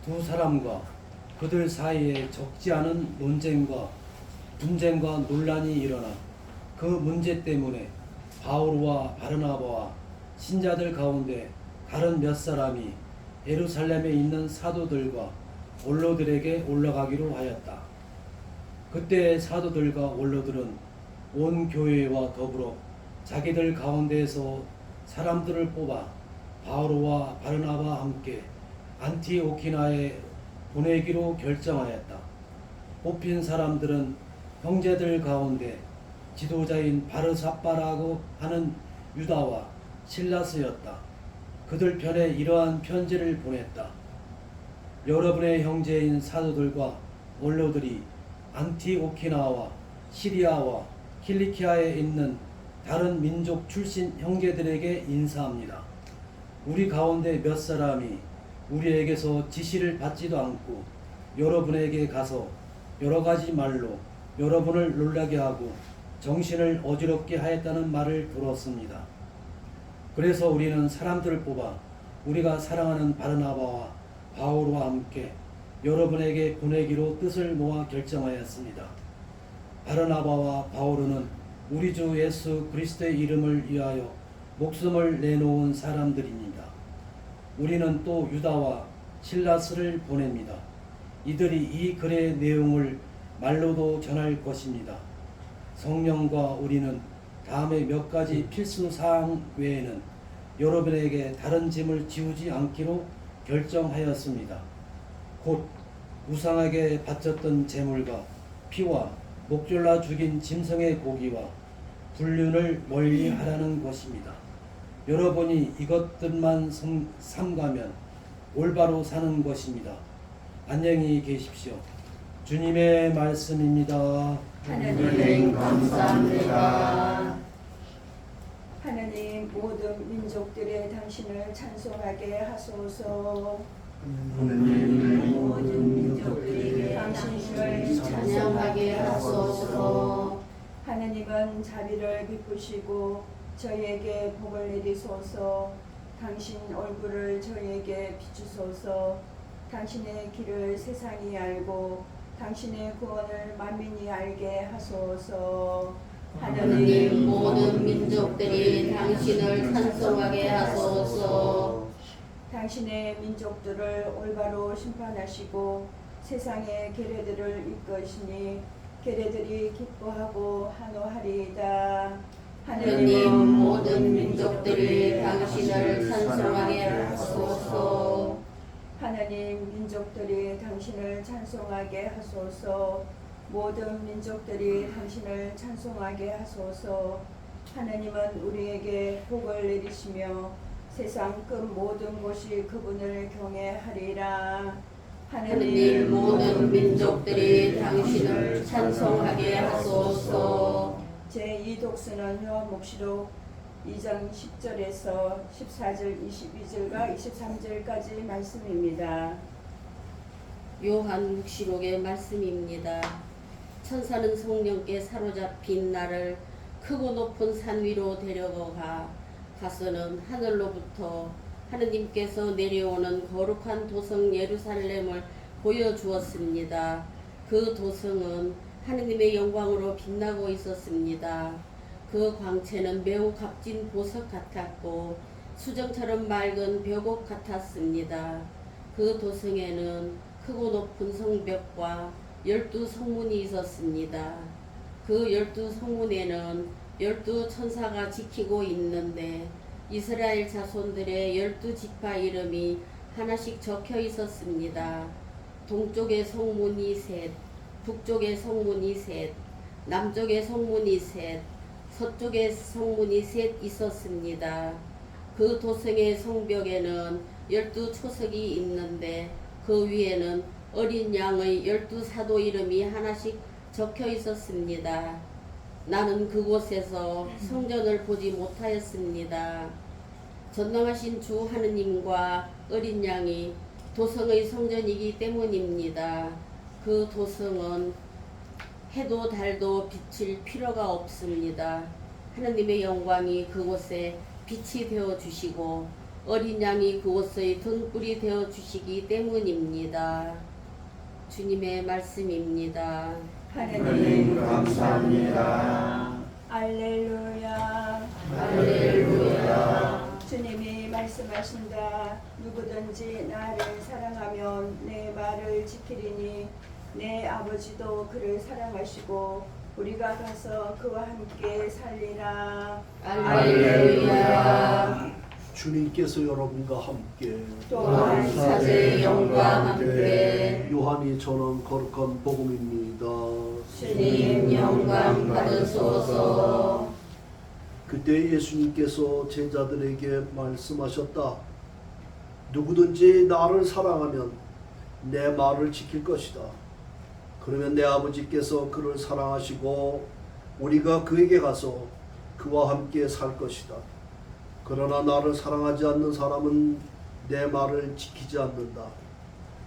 두 사람과 그들 사이에 적지 않은 논쟁과 분쟁과 논란이 일어나 그 문제 때문에 바오로와 바르나바와 신자들 가운데 다른 몇 사람이 예루살렘에 있는 사도들과 원로들에게 올라가기로 하였다. 그때 사도들과 원로들은 온 교회와 더불어 자기들 가운데에서 사람들을 뽑아 바오로와 바르나바와 함께 안티오키나에 보내기로 결정하였다. 뽑힌 사람들은 형제들 가운데 지도자인 바르사바라고 하는 유다와 실라스였다. 그들 편에 이러한 편지를 보냈다. 여러분의 형제인 사도들과 원로들이 안티오키나와 시리아와 킬리키아에 있는 다른 민족 출신 형제들에게 인사합니다. 우리 가운데 몇 사람이 우리에게서 지시를 받지도 않고 여러분에게 가서 여러 가지 말로 여러분을 놀라게 하고 정신을 어지럽게 하였다는 말을 들었습니다. 그래서 우리는 사람들을 뽑아 우리가 사랑하는 바르나바와 바오로와 함께 여러분에게 보내기로 뜻을 모아 결정하였습니다. 바르나바와 바오로는 우리 주 예수 그리스도의 이름을 위하여 목숨을 내놓은 사람들입니다. 우리는 또 유다와 실라스를 보냅니다. 이들이 이 글의 내용을 말로도 전할 것입니다. 성령과 우리는 다음에 몇 가지 필수 사항 외에는 여러분에게 다른 짐을 지우지 않기로 결정하였습니다. 곧 우상에게 바쳤던 제물과 피와 목졸라 죽인 짐승의 고기와 불륜을 멀리하라는 것입니다. 여러분이 이것들만 삼가면 올바로 사는 것입니다. 안녕히 계십시오. 주님의 말씀입니다. 하나님 감사합니다. 하나님 모든 민족들의 당신을 찬송하게 하소서. 하나님 모든 민족들에게 당신을 찬양하게 하소서. 하나님은 자비를 베푸시고 저희에게 복을 내리소서. 당신 얼굴을 저희에게 비추소서. 당신의 길을 세상이 알고 당신의 구원을 만민이 알게 하소서. 하나님 모든 민족들이 당신을 찬송하게 하소서. 당신의 민족들을 올바로 심판하시고 세상의 계례들을 이끄시니 계례들이 기뻐하고 한호하리이다. 하나님 모든 민족들이 당신을 찬송하게 하소서. 하나님 민족들이 당신을 찬송하게 하소서. 모든 민족들이 당신을 찬송하게 하소서. 하나님은 우리에게 복을 내리시며 세상 끝 모든 곳이 그분을 경외하리라. 하나님 모든 민족들이 당신을 찬송하게 하소서. 제2독서는 요한복시록 2장 10절에서 14절 22절과 23절까지 말씀입니다. 요한묵시록의 말씀입니다. 천사는 성령께 사로잡힌 나를 크고 높은 산 위로 가서는 하늘로부터 하느님께서 내려오는 거룩한 도성 예루살렘을 보여주었습니다. 그 도성은 하느님의 영광으로 빛나고 있었습니다. 그 광채는 매우 값진 보석 같았고 수정처럼 맑은 벽옥 같았습니다. 그 도성에는 크고 높은 성벽과 12성문이 있었습니다. 그 12성문에는 12천사가 지키고 있는데 이스라엘 자손들의 12지파 이름이 하나씩 적혀 있었습니다. 동쪽의 성문이 셋, 북쪽의 성문이 셋, 남쪽의 성문이 셋, 서쪽의 성문이 셋 있었습니다. 그 도성의 성벽에는 12초석이 있는데 그 위에는 어린 양의 12사도 이름이 하나씩 적혀 있었습니다. 나는 그곳에서 성전을 보지 못하였습니다. 전능하신 주 하느님과 어린 양이 도성의 성전이기 때문입니다. 그 도성은 해도 달도 비칠 필요가 없습니다. 하느님의 영광이 그곳에 빛이 되어 주시고 어린 양이 그곳의 등불이 되어 주시기 때문입니다. 주님의 말씀입니다. 하느님 감사합니다. 알렐루야. 할렐루야. 주님이 말씀하신다. 누구든지 나를 사랑하면 내 말을 지키리니 내 아버지도 그를 사랑하시고 우리가 가서 그와 함께 살리라. 할렐루야. 주님께서 여러분과 함께 또한 사제의 영과 함께 요한이 전한 거룩한 복음입니다. 주님 영광 받으소서. 그때 예수님께서 제자들에게 말씀하셨다. 누구든지 나를 사랑하면 내 말을 지킬 것이다. 그러면 내 아버지께서 그를 사랑하시고 우리가 그에게 가서 그와 함께 살 것이다. 그러나 나를 사랑하지 않는 사람은 내 말을 지키지 않는다.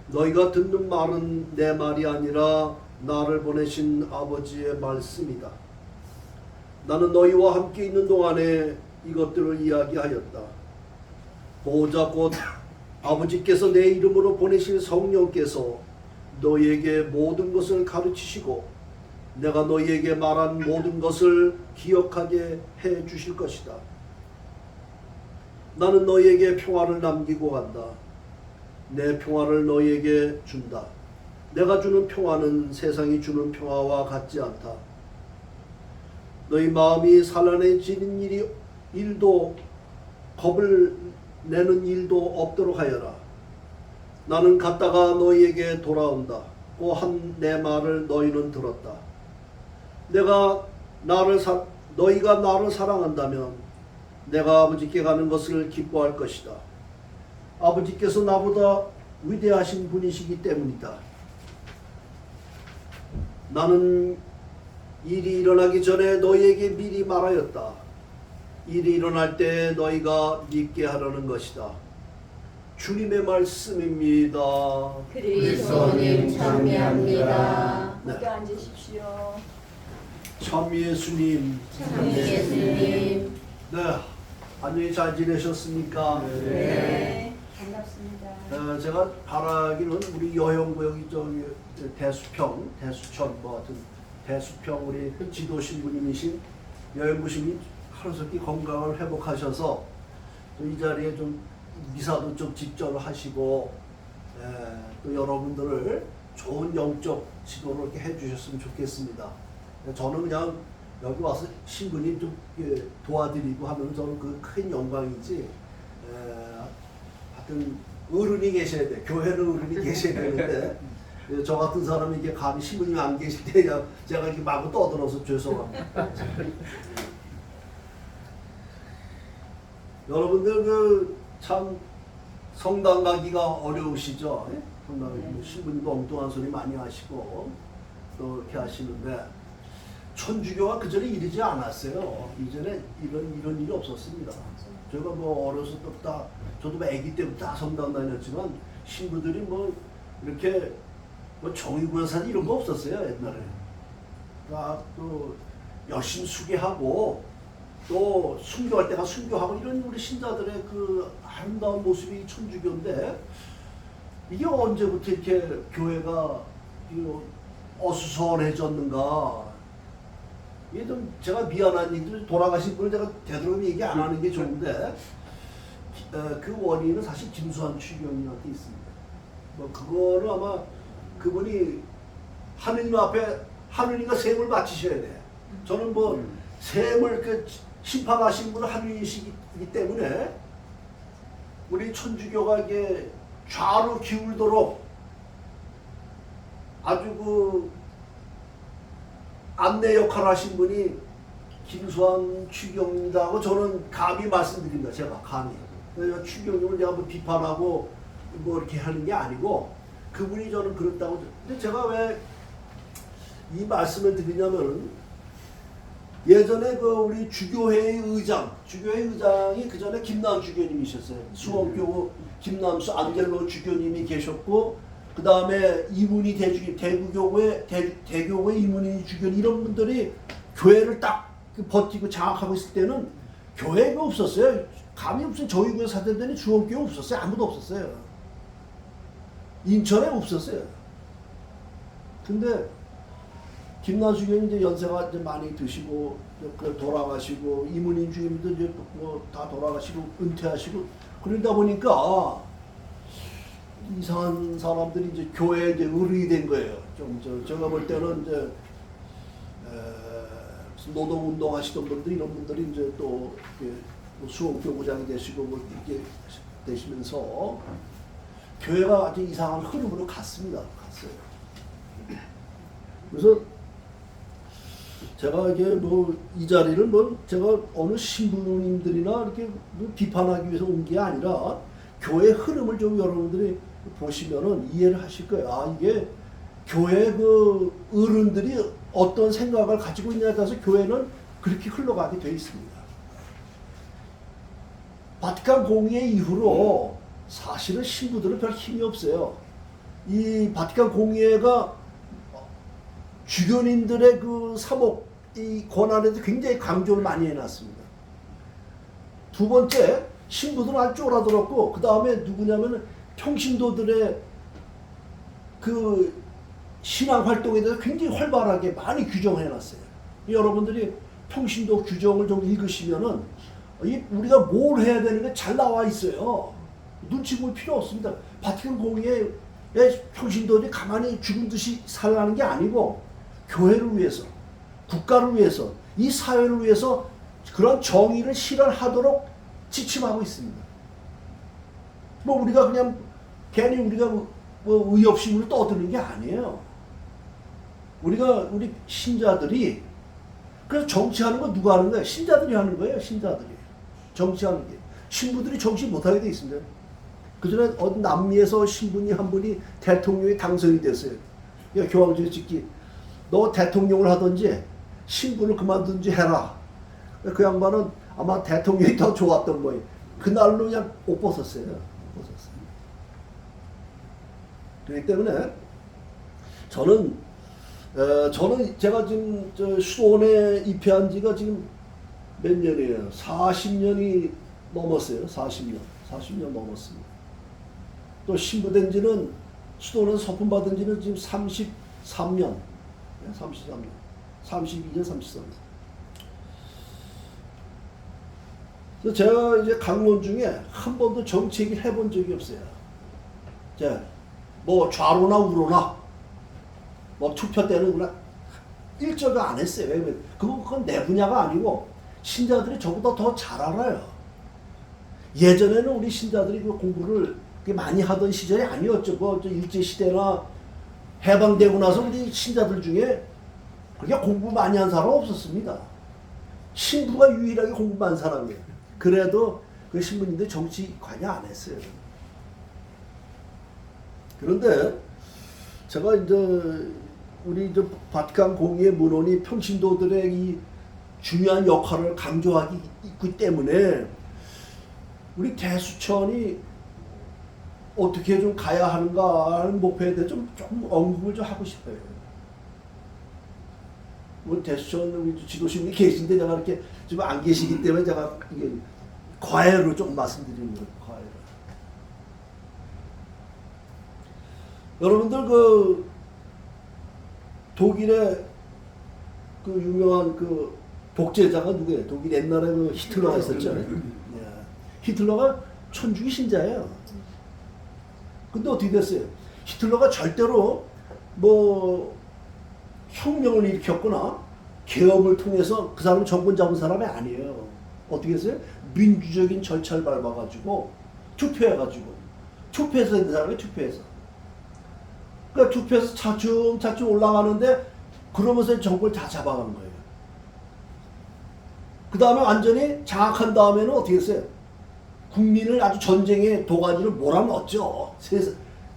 너희가 듣는 말은 내 말이 아니라 나를 보내신 아버지의 말씀이다. 나는 너희와 함께 있는 동안에 이것들을 이야기하였다. 보호자 곧 아버지께서 내 이름으로 보내실 성령께서 너희에게 모든 것을 가르치시고 내가 너희에게 말한 모든 것을 기억하게 해 주실 것이다. 나는 너희에게 평화를 남기고 간다. 내 평화를 너희에게 준다. 내가 주는 평화는 세상이 주는 평화와 같지 않다. 너희 마음이 산란해지는 일도 겁을 내는 일도 없도록 하여라. 나는 갔다가 너희에게 돌아온다. 고 한 내 말을 너희는 들었다. 너희가 나를 사랑한다면 내가 아버지께 가는 것을 기뻐할 것이다. 아버지께서 나보다 위대하신 분이시기 때문이다. 나는 일이 일어나기 전에 너희에게 미리 말하였다. 일이 일어날 때 너희가 믿게 하려는 것이다. 주님의 말씀입니다. 그리스도님 찬미합니다. 함께 앉으십시오. 참 예수님. 참 예수님. 네, 안녕히 잘 지내셨습니까? 네. 반갑습니다. 제가 바라기는 우리 여행부 여기 저기 대수천 뭐 하여튼 대수평 우리 지도 신부님이신 여행부 신부님 하루속히 건강을 회복하셔서 이 자리에 좀 미사도 좀 집전하시고 또 여러분들을 좋은 영적 지도를 이렇게 해주셨으면 좋겠습니다. 저는 그냥 여기 와서 신부님 좀 도와드리고 하면 저는 그 큰 영광이지. 하여튼 어른이 계셔야 돼. 교회는 어른이 계셔야 되는데 저 같은 사람이 이게 감히 신부님이 안 계실 때 제가 이렇게 마구 떠들어서 죄송합니다. 여러분들 그 참 성당 가기가 어려우시죠? 성당 가기 신부님도 엉뚱한 소리 많이 하시고 또 이렇게 하시는데 천주교가 그 전에 이러지 않았어요. 이전에 이런 일이 없었습니다. 저희가 뭐 어려서 다 저도 아기 때부터 다 성당 다녔지만 신부들이 뭐 이렇게 뭐 정의구현사 이런 거 없었어요 옛날에. 또 열심히 수계하고 또 순교할 때가 순교하고 이런 우리 신자들의 그 아름다운 모습이 천주교인데 이게 언제부터 이렇게 교회가 어수선해졌는가? 이게 좀 제가 미안한 얘기들 돌아가신 분을 제가 되도록이면 얘기 안 하는 게 좋은데 그 원인은 사실 김수환 추기경님한테 있습니다. 뭐 그거를 아마 그분이 하느님 앞에 하느님과 셈을 바치셔야 돼. 저는 뭐 셈을 그 심판하신 분은 하느님이시기 때문에 우리 천주교가 이게 좌로 기울도록 아주 그 안내 역할을 하신 분이 김수환 추기경입니다 하고 저는 감히 말씀드립니다. 제가 감히. 추기경님을 제가 뭐 비판하고 뭐 이렇게 하는 게 아니고 그분이 저는 그렇다고. 근데 제가 왜 이 말씀을 드리냐면은 예전에 그 우리 주교회의 의장이 그 전에 김남 주교님이셨어요. 수원교 김남수 안젤로 주교님이 계셨고 그 다음에 이문희 대주교 대교회 이문희 주교님 이런 분들이 교회를 딱 버티고 장악하고 있을 때는 교회가 없었어요. 감이 무슨 저희 교회 사대더니 중원교회 없었어요. 아무도 없었어요. 인천에 없었어요. 근데 김나주 교회는 이제 연세가 이제 많이 드시고 돌아가시고 이문인 주임도 이제 뭐 다 돌아가시고 은퇴하시고 그러다 보니까 이상한 사람들이 이제 교회에 이제 의뢰이 된 거예요. 제가 볼 때는 이제 무슨 노동운동 하시던 분들 이런 분들이 이제 또 뭐 수원교구장이 되시고 뭐 이렇게 되시면서 교회가 아주 이상한 흐름으로 갔습니다. 갔어요. 그래서 제가 이게 뭐 이 자리를 뭐 제가 어느 신부님들이나 이렇게 뭐 비판하기 위해서 온 게 아니라 교회 흐름을 좀 여러분들이 보시면은 이해를 하실 거예요. 아, 이게 교회 그 어른들이 어떤 생각을 가지고 있냐에 따라서 교회는 그렇게 흘러가게 돼 있습니다. 바티칸 공의회 이후로 사실은 신부들은 별 힘이 없어요. 이 바티칸 공의회가 주교님들의 그 사목 이 권한에도 굉장히 강조를 많이 해놨습니다. 두 번째, 신부들은 아주 쫄아들었고 그 다음에 누구냐면 평신도들의 그 신앙 활동에 대해서 굉장히 활발하게 많이 규정해놨어요. 여러분들이 평신도 규정을 좀 읽으시면은 우리가 뭘 해야 되는 게 잘 나와 있어요. 눈치 볼 필요 없습니다. 바티칸 공의회의 평신도들이 가만히 죽은 듯이 살아가는 게 아니고 교회를 위해서, 국가를 위해서, 이 사회를 위해서 그런 정의를 실현하도록 지침하고 있습니다. 뭐 우리가 그냥 괜히 우리가 뭐 의협심으로 떠드는 게 아니에요. 우리 신자들이 그래서 정치하는 거 누가 하는 거예요? 신자들이 하는 거예요. 신자들이 정치하는 게 신부들이 정치 못하게 돼 있습니다. 그전에 어디 남미에서 신부님 한 분이 대통령이 당선이 됐어요. 야, 교황제 찍기 너 대통령을 하든지 신부를 그만둔지 해라. 그 양반은 아마 대통령이 더 좋았던 거예요. 그날로 그냥 옷 벗었어요. 그렇기 때문에 저는 제가 지금 수도원에 입회한 지가 지금 몇 년이에요? 40년이 넘었어요. 40년 넘었습니다. 또 신부된 지는 수도원에서 서품 받은 지는 지금 33년. 32년, 33년. 그래서 제가 이제 강론 중에 한 번도 정치 얘기를 해본 적이 없어요. 뭐 좌로나 우로나, 뭐 투표 때는 일절도 안 했어요. 왜냐면 그건 내 분야가 아니고 신자들이 저보다 더 잘 알아요. 예전에는 우리 신자들이 그 공부를 많이 하던 시절이 아니었죠. 뭐 일제시대나 해방되고 나서 우리 신자들 중에 그렇게 공부 많이 한 사람 없었습니다. 신부가 유일하게 공부 많은 사람이에요. 그래도 그 신부님들 정치 관여 안 했어요. 그런데 제가 이제 우리 바티칸 공의회 문헌이 평신도들의 이 중요한 역할을 강조하기 있기 때문에 우리 대수천이 어떻게 좀 가야 하는가 하는 목표에 대해 좀 언급을 좀 하고 싶어요. 뭐 대수천 우리 지도신이 계신데 제가 이렇게 좀 안 계시기 때문에 제가 이게 과외로 좀 말씀드리는 거예요. 과외로. 여러분들 그 독일의 그 유명한 그 독재자가 누구예요? 독일 옛날에 그 히틀러가 있었죠. 히틀러가 천주교 신자예요. 근데 어떻게 됐어요? 히틀러가 절대로 뭐 혁명을 일으켰거나 개혁을 통해서 그 사람은 정권 잡은 사람이 아니에요. 어떻게 했어요? 민주적인 절차를 밟아가지고 투표해가지고 투표해서 된 사람이 투표해서 그러니까 투표해서 차츰 올라가는데 그러면서 정권을 다 잡아간 거예요. 그 다음에 완전히 장악한 다음에는 어떻게 했어요? 국민을 아주 전쟁의 도가니를 몰아넣었죠.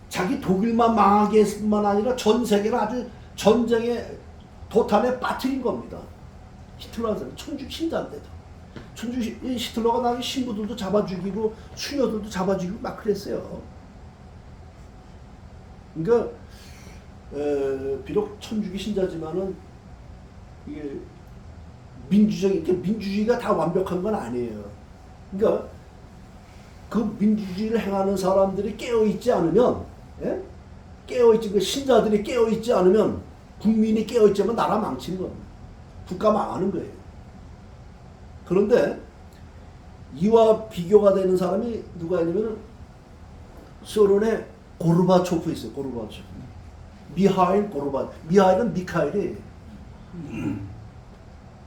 자기 독일만 망하게 했을 뿐만 아니라 전 세계를 아주 전쟁의 도탄에 빠뜨린 겁니다. 히틀러는 사람, 천주 신자인데도. 히틀러가 나중에 신부들도 잡아 죽이고 수녀들도 잡아 죽이고 막 그랬어요. 그러니까 비록 천주교 신자지만은 이게 민주주의가 다 완벽한 건 아니에요. 그러니까 그 민주주의를 행하는 사람들이 깨어있지 않으면, 예? 깨어있지, 그 신자들이 깨어있지 않으면, 국민이 깨어있지 않으면 나라 망치는 겁니다. 국가 망하는 거예요. 그런데 이와 비교가 되는 사람이 누가 있냐면 소련의 고르바초프 있어요. 고르바초프. 미하일 고르바. 미하일은 미카엘이에요.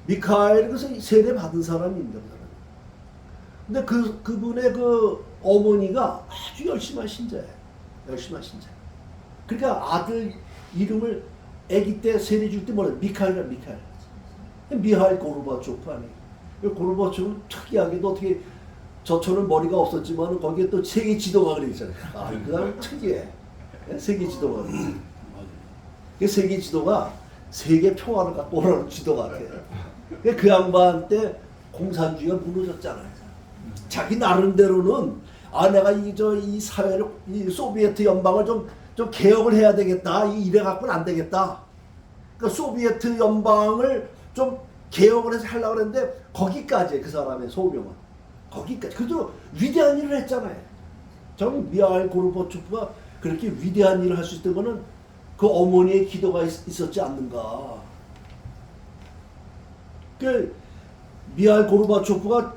미카엘 그래서 세례 받은 사람입니다. 그 사람. 근데 그분의 그 어머니가 아주 열심한 신자예요. 열심한 신자. 그러니까 아들 이름을 아기 때 세례 줄 때 뭐래? 미카엘이라 미카엘. 미하일 고르바초프 아니에요. 고르바초프는 특이하게도 어떻게 저처럼 머리가 없었지만 거기에 또 세계 지도가 그래 있잖아요. 아, 그 사람 특이해. 세계 지도가 그래. 그 세계 지도가 세계 평화를 갖고 오라는 지도 같아요. 그 양반 때 공산주의가 무너졌잖아요. 자기 나름대로는 내가 이 사회를 이 소비에트 연방을 좀 개혁을 해야 되겠다. 이래 갖고는 안 되겠다. 그러니까 소비에트 연방을 좀 개혁을 해서 하려고 했는데 거기까지 그 사람의 소명은 거기까지. 그래도 위대한 일을 했잖아요. 정 미하일 고르바초프가 그렇게 위대한 일을 할 수 있던 거는 그 어머니의 기도가 있었지 않는가. 그 미하일 고르바초프가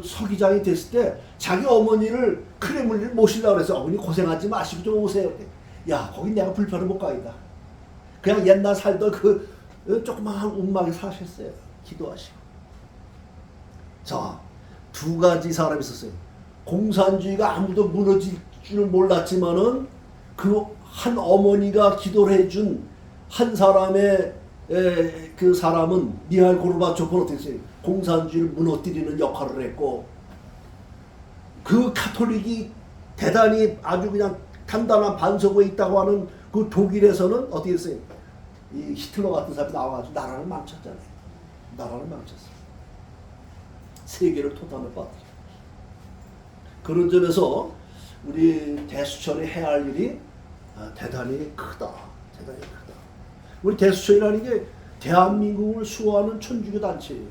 서기장이 됐을 때 자기 어머니를 크레물린을 모시려고 그래서 어머니 고생하지 마시고 좀 오세요. 야, 거기 내가 불편을 못 가겠다. 그냥 옛날 살던 그 조그마한 움막에 사셨어요. 기도하시고. 자, 두 가지 사람이 있었어요. 공산주의가 아무도 무너질 줄 몰랐지만은 그 한 어머니가 기도를 해준 한 사람의 그 사람은 미하일 고르바초프는 어떻게 했어요? 공산주의를 무너뜨리는 역할을 했고, 그 카톨릭이 대단히 아주 그냥 단단한 반석에 있다고 하는 그 독일에서는 어떻게 했어요? 이 히틀러 같은 사람이 나와가지고 나라를 망쳤잖아요. 나라를 망쳤어요. 세계를 토탄을 빠뜨려. 그런 점에서 우리 대수천이 해야 할 일이 대단히 크다. 대단히 크다. 우리 대수천이라는 게 대한민국을 수호하는 천주교 단체예요.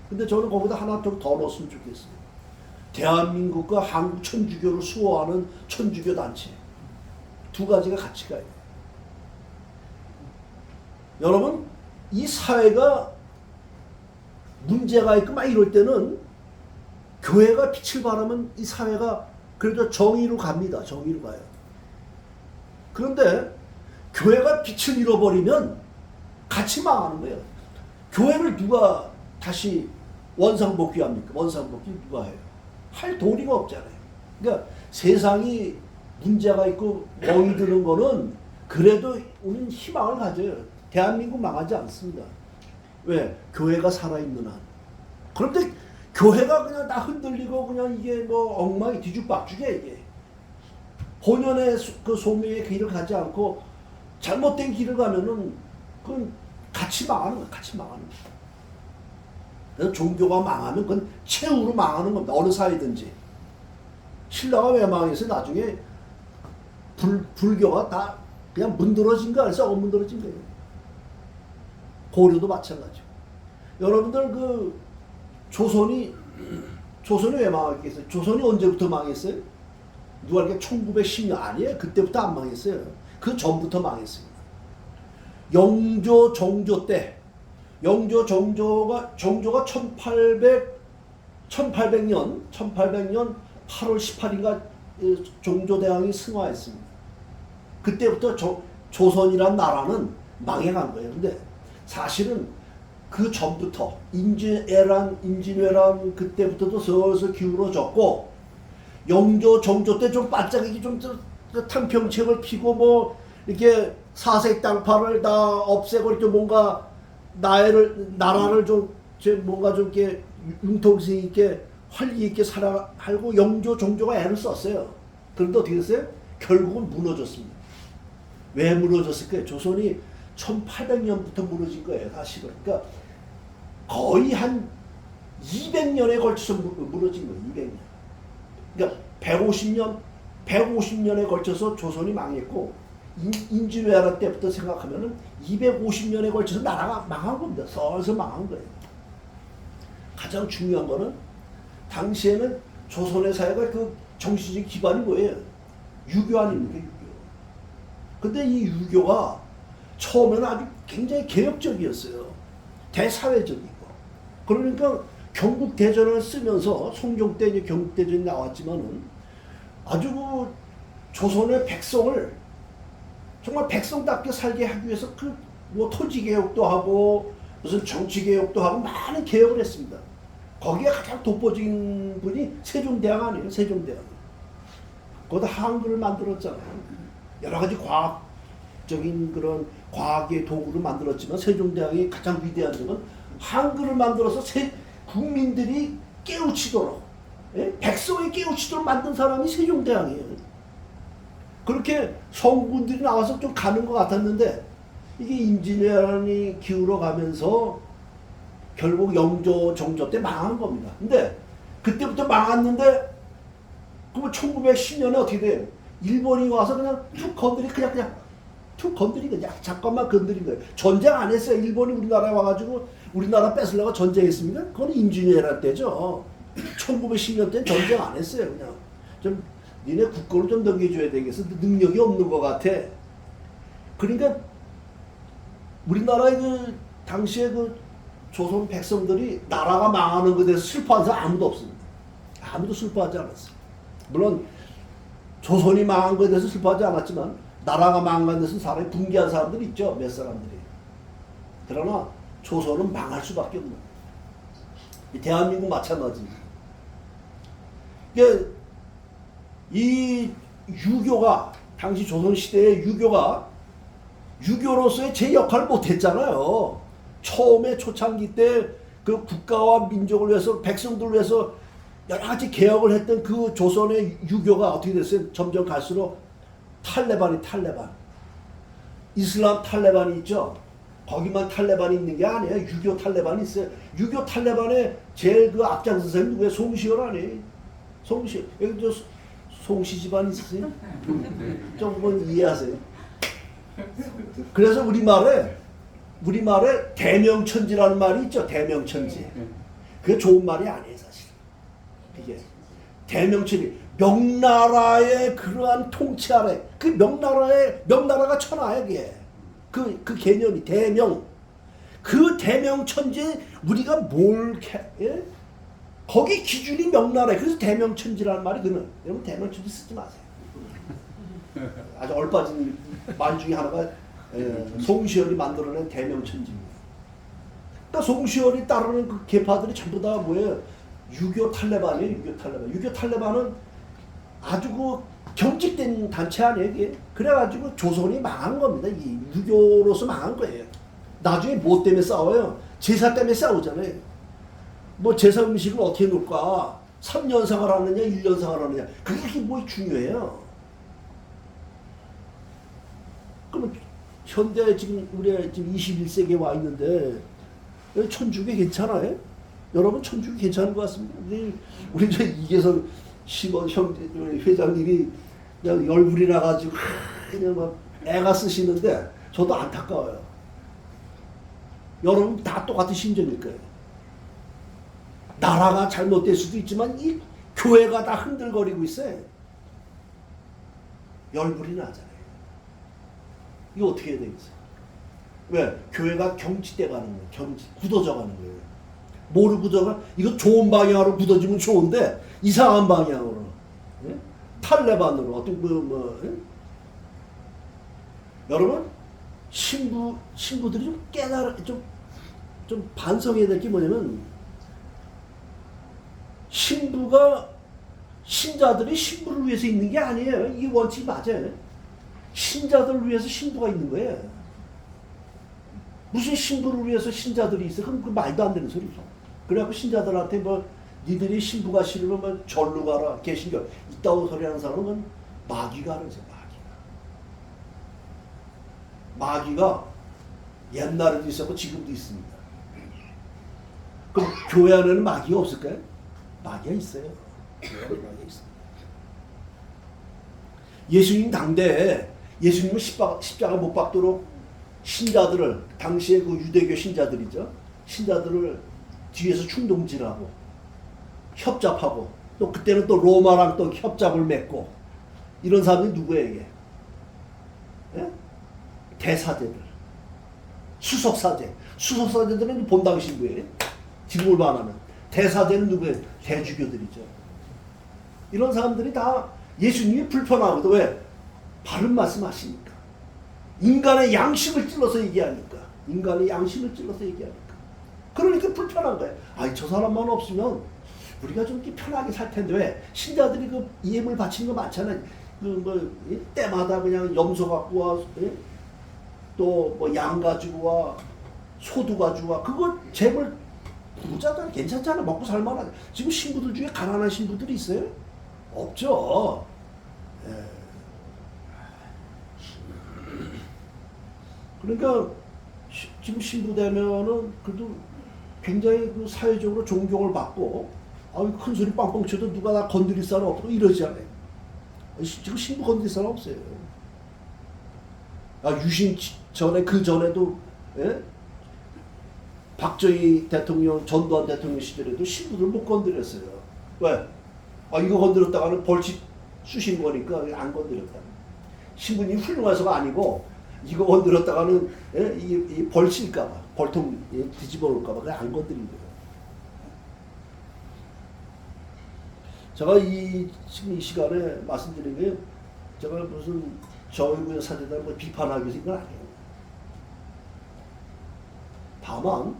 근데 저는 거기다 하나 좀 더 넣었으면 좋겠어요. 대한민국과 한국 천주교를 수호하는 천주교 단체. 두 가지가 같이 가야 돼요. 여러분, 이 사회가 문제가 있고 막 이럴 때는 교회가 빛을 발하면 이 사회가 그래도 정의로 갑니다. 정의로 가요. 그런데 교회가 빛을 잃어버리면 같이 망하는 거예요. 교회를 누가 다시 원상복귀합니까? 원상복귀 누가 해요? 할 도리가 없잖아요. 그러니까 세상이 문제가 있고 멍이 드는 거는 그래도 우리는 희망을 가져요. 대한민국 망하지 않습니다. 왜? 교회가 살아있는 한. 그런데 교회가 그냥 다 흔들리고 그냥 이게 뭐 엉망이 뒤죽박죽이야 이게. 본연의 그 소명의 길을 가지 않고 잘못된 길을 가면은 그건 같이 망하는 거야. 같이 망하는 거야. 그래서 종교가 망하면 그건 최후로 망하는 겁니다. 어느 사회든지. 신라가 왜 망했어요? 나중에 불교가 다 그냥 문드러진 거 아니에요? 문드러진 거예요. 고려도 마찬가지고. 여러분들 그 조선이 왜 망했겠어요? 조선이 언제부터 망했어요? 누가 이렇게 1910년 아니에요. 그때부터 안 망했어요. 그 전부터 망했습니다. 영조 정조 때 정조가 1800년 8월 18일인가 정조대왕이 승화했습니다. 그때부터 조선이란 나라는 망해간 거예요. 근데 사실은 그 전부터 임진왜란 그때부터도 슬슬 기울어졌고, 영조 정조 때 좀 반짝이기 좀 탕평책을 피고 뭐 이렇게 사색 당파를 다 없애고 이렇게 뭔가 나라를 좀 뭔가 좀 이렇게 융통성 있게 활기 있게 살아가고 영조 정조가 애를 썼어요. 그런데 어떻게 됐어요? 결국은 무너졌습니다. 왜 무너졌을까요? 조선이 1800년부터 무너진 거예요, 사실은. 그러니까 거의 한 200년에 걸쳐서 무너진 거예요, 200년. 그러니까 150년에 걸쳐서 조선이 망했고, 임진왜란 때부터 생각하면은 250년에 걸쳐서 나라가 망한 겁니다. 서서 망한 거예요. 가장 중요한 거는 당시에는 조선의 사회가 그 정신적 기반이 뭐예요? 유교 아닙니까? 유교. 근데 이 유교가 처음에는 아주 굉장히 개혁적이었어요. 대사회적이고. 그러니까 경국대전을 쓰면서 송종 때 이제 경국대전이 나왔지만은 아주 그 조선의 백성을 정말 백성답게 살게 하기 위해서 그 뭐 토지 개혁도 하고 무슨 정치 개혁도 하고 많은 개혁을 했습니다. 거기에 가장 독보적인 분이 세종대왕 아니에요? 세종대왕. 거기다 한글을 만들었잖아요. 여러 가지 과학적인 그런 과학의 도구를 만들었지만 세종대왕이 가장 위대한 점은 한글을 만들어서 국민들이 깨우치도록, 예? 백성이 깨우치도록 만든 사람이 세종대왕이에요. 그렇게 성군들이 나와서 좀 가는 것 같았는데 이게 임진왜란이 기울어 가면서 결국 영조, 정조 때 망한 겁니다. 근데 그때부터 망했는데 그러면 1910년에 어떻게 돼요? 일본이 와서 그냥 툭 건드린 거야. 잠깐만 건드린 거예요. 전쟁 안 했어요. 일본이 우리나라에 와가지고 우리나라 뺏으려고 전쟁했습니까? 그건 임진왜란 때죠. 1910년 때는 전쟁 안 했어요. 그냥 좀 니네 국고를 좀 넘겨줘야 되겠어. 능력이 없는 것 같아. 그러니까 우리나라의 그 당시에 그 조선 백성들이 나라가 망하는 것에 대해서 슬퍼한 사람 아무도 없습니다. 아무도 슬퍼하지 않았어요. 물론 조선이 망한 것에 대해서 슬퍼하지 않았지만 나라가 망한 데서 사람이 붕괴한 사람들이 있죠. 몇 사람들이. 그러나 조선은 망할 수밖에 없는 거예요. 대한민국 마찬가지입니다. 이 유교가 당시 조선시대의 유교로서의 제 역할을 못했잖아요. 처음에 초창기 때 그 국가와 민족을 위해서 백성들을 위해서 여러 가지 개혁을 했던 그 조선의 유교가 어떻게 됐어요? 점점 갈수록 탈레반. 이슬람 탈레반이 있죠. 거기만 탈레반이 있는 게 아니에요. 유교 탈레반이 있어요. 유교 탈레반의 제일 그 앞장선 사람이 누구예요? 송시열 아니에요? 송시열. 여기 저 송씨 집안 있으세요? 조금은 이해하세요. 그래서 우리말에 대명천지라는 말이 있죠. 대명천지. 그게 좋은 말이 아니에요, 사실. 이게 대명천지. 명나라의 그러한 통치 아래, 그 명나라가 천하야, 그게. 그 개념이 대명. 그 대명천지에 우리가 예? 거기 기준이 명나라예요. 그래서 대명천지라는 말이 그는. 여러분 대명천지 쓰지 마세요. 아주 얼빠진 말 중에 하나가 송시열이 만들어낸 대명천지입니다. 그러니까 송시열이 따르는 그 계파들이 전부 다 뭐예요? 유교 탈레반이에요. 유교 탈레반은 아주 그 경직된 단체 아니에요. 이게. 그래가지고 조선이 망한 겁니다. 이 유교로서 망한 거예요. 나중에 뭐 때문에 싸워요? 제사 때문에 싸우잖아요. 뭐 제사 음식을 어떻게 놓을까? 3년상을 하느냐 1년상을 하느냐. 그게 뭐 중요해요. 그러면 현대 지금 우리가 지금 21세기에 와 있는데 천주교 괜찮아요? 여러분 천주교 괜찮은 것 같습니다. 우리 저 이계선 심원 회장님이 그냥 열불이 나가지고 그냥 막 애가 쓰시는데 저도 안타까워요. 여러분 다 똑같은 심정일 거예요. 나라가 잘못될 수도 있지만 이 교회가 다 흔들거리고 있어요. 열불이 나잖아요. 이거 어떻게 해야 되겠어요? 왜? 교회가 경직돼 가는 거예요. 굳어져 가는 거예요. 뭐로 굳어가? 이거 좋은 방향으로 굳어지면 좋은데 이상한 방향으로, 예? 탈레반으로 어떤 예? 여러분 신부들이 좀 깨달아 좀 반성해야 될 게 뭐냐면 신자들이 신부를 위해서 있는 게 아니에요. 이게 원칙이 맞아요. 신자들을 위해서 신부가 있는 거예요. 무슨 신부를 위해서 신자들이 있어? 그럼 그 말도 안 되는 소리죠. 그래갖고 신자들한테 뭐 니들이 신부가 싫으면 뭐 절로 가라, 개신교 이따고 소리 하는 사람은 마귀가 그러죠. 마귀가 옛날에도 있었고 지금도 있습니다. 그럼 교회 안에는 마귀가 없을까요? 마귀가 있어요. 마귀가 있습니다. 예수님 당대에 예수님은 십자가 못 박도록 신자들을, 당시에 그 유대교 신자들이죠. 신자들을 뒤에서 충동질하고 협잡하고 또 그때는 또 로마랑 또 협잡을 맺고 이런 사람들이 누구예요 이게? 예? 대사제들, 수석사제. 수석사제들은 본당 신부예요. 지금을 반하면. 대사제는 누구예요? 대주교들이죠. 이런 사람들이 다 예수님이 불편하거든. 왜? 바른 말씀 하시니까. 인간의 양심을 찔러서 얘기하니까. 인간의 양심을 찔러서 얘기하니까. 그러니까 불편한 거예요. 아이, 저 사람만 없으면 우리가 좀 이렇게 편하게 살 텐데 왜? 신자들이 그 예물 바치는 거 많잖아요. 때마다 그냥 염소 갖고 와, 또 뭐 양 가지고 와, 소도 가지고 와. 그거 재물 부자잖아. 괜찮잖아. 먹고 살만하지. 지금 신부들 중에 가난한 신부들이 있어요? 없죠. 예. 그러니까 지금 신부 되면은 그래도 굉장히 그 사회적으로 존경을 받고 큰 소리 빵빵 쳐도 누가 나 건드릴 사람 없고 이러잖아요. 지금 신부 건드릴 사람 없어요. 유신 전에 그 전에도 예? 박정희 대통령, 전두환 대통령 시절에도 신부들 못 건드렸어요. 왜? 이거 건드렸다가는 벌칙 쑤신 거니까 안 건드렸다. 신부님 훌륭해서가 아니고 이거 건드렸다가는 예? 이 벌칠까봐, 벌통 뒤집어 놓을까봐 그냥 안 건드린 거예요. 제가 지금 이 시간에 말씀드린 게 제가 무슨 저희구의 사제들 뭐 비판하기 위해서 이건 아니에요. 다만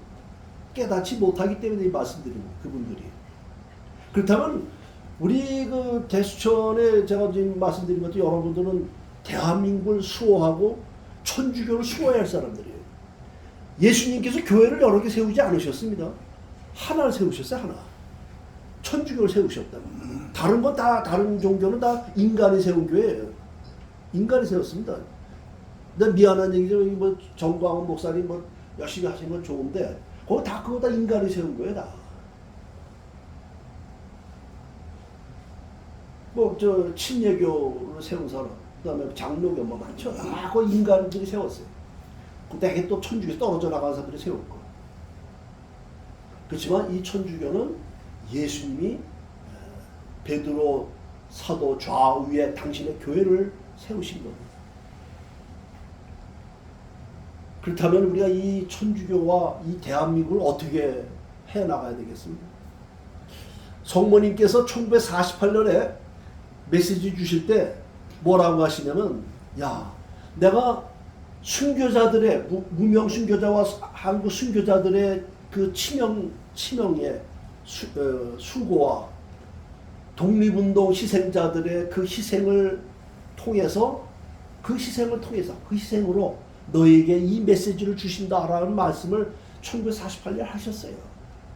깨닫지 못하기 때문에 말씀드리는 그분들이. 그렇다면 우리 그 대수천에 제가 지금 말씀드린 것도 여러분들은 대한민국을 수호하고 천주교를 수호해야 할 사람들이에요. 예수님께서 교회를 여러 개 세우지 않으셨습니다. 하나를 세우셨어요. 하나. 천주교를 세우셨다. 다른 건 다, 다른 종교는 다 인간이 세운 교회예요. 인간이 세웠습니다. 근데 미안한 얘기죠. 뭐 정광훈 목사님 뭐 열심히 하신 건 좋은데 그거 다 인간이 세운 거예요. 다. 뭐 저 침례교를 세운 사람, 그다음에 장로교 뭐 많죠. 다 그 인간들이 세웠어요. 그때 또 천주교 떨어져 나간 사람들이 세울 거. 그렇지만 이 천주교는 예수님이 베드로 사도 좌우에 당신의 교회를 세우신 겁니다. 그렇다면 우리가 이 천주교와 이 대한민국을 어떻게 해나가야 되겠습니까? 성모님께서 1948년에 메시지 주실 때 뭐라고 하시냐면, 야, 내가 순교자들의 무명 순교자와 한국 순교자들의 그 치명의 수고와 독립운동 희생자들의 그 희생을 통해서 그 희생으로 너에게 이 메시지를 주신다라는 말씀을 1948년 하셨어요.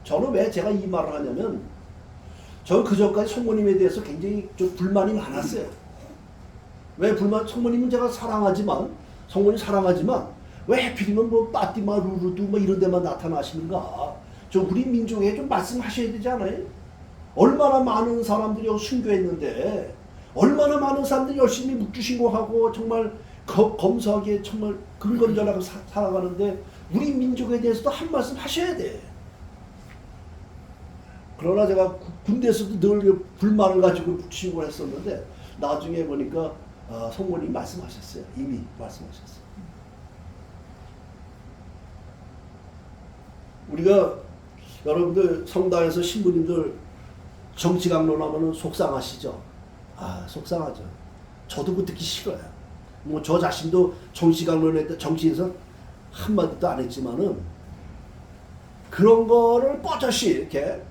저는 왜 제가 이 말을 하냐면 저는 그전까지 성모님에 대해서 굉장히 좀 불만이 많았어요. 왜 성모님은 제가 성모님 사랑하지만 왜 하필이면 뭐 파티마 루르두 뭐 이런 데만 나타나시는가? 저 우리 민족에 좀 말씀하셔야 되지 않아요? 얼마나 많은 사람들이 순교했는데 얼마나 많은 사람들이 열심히 묵주신고하고 정말 검소하게 정말 근검절하게 살아가는데 우리 민족에 대해서도 한 말씀 하셔야 돼. 그러나 제가 군대에서도 늘 불만을 가지고 묵주신고를 했었는데 나중에 보니까 성모님이 말씀하셨어요. 이미 말씀하셨어요. 우리가 여러분들 성당에서 신부님들 정치 강론하면 속상하시죠? 속상하죠. 저도 그거 듣기 싫어요. 뭐 저 자신도 정치 강론에 정치에서 한마디도 안 했지만은 그런 거를 뻗어시 이렇게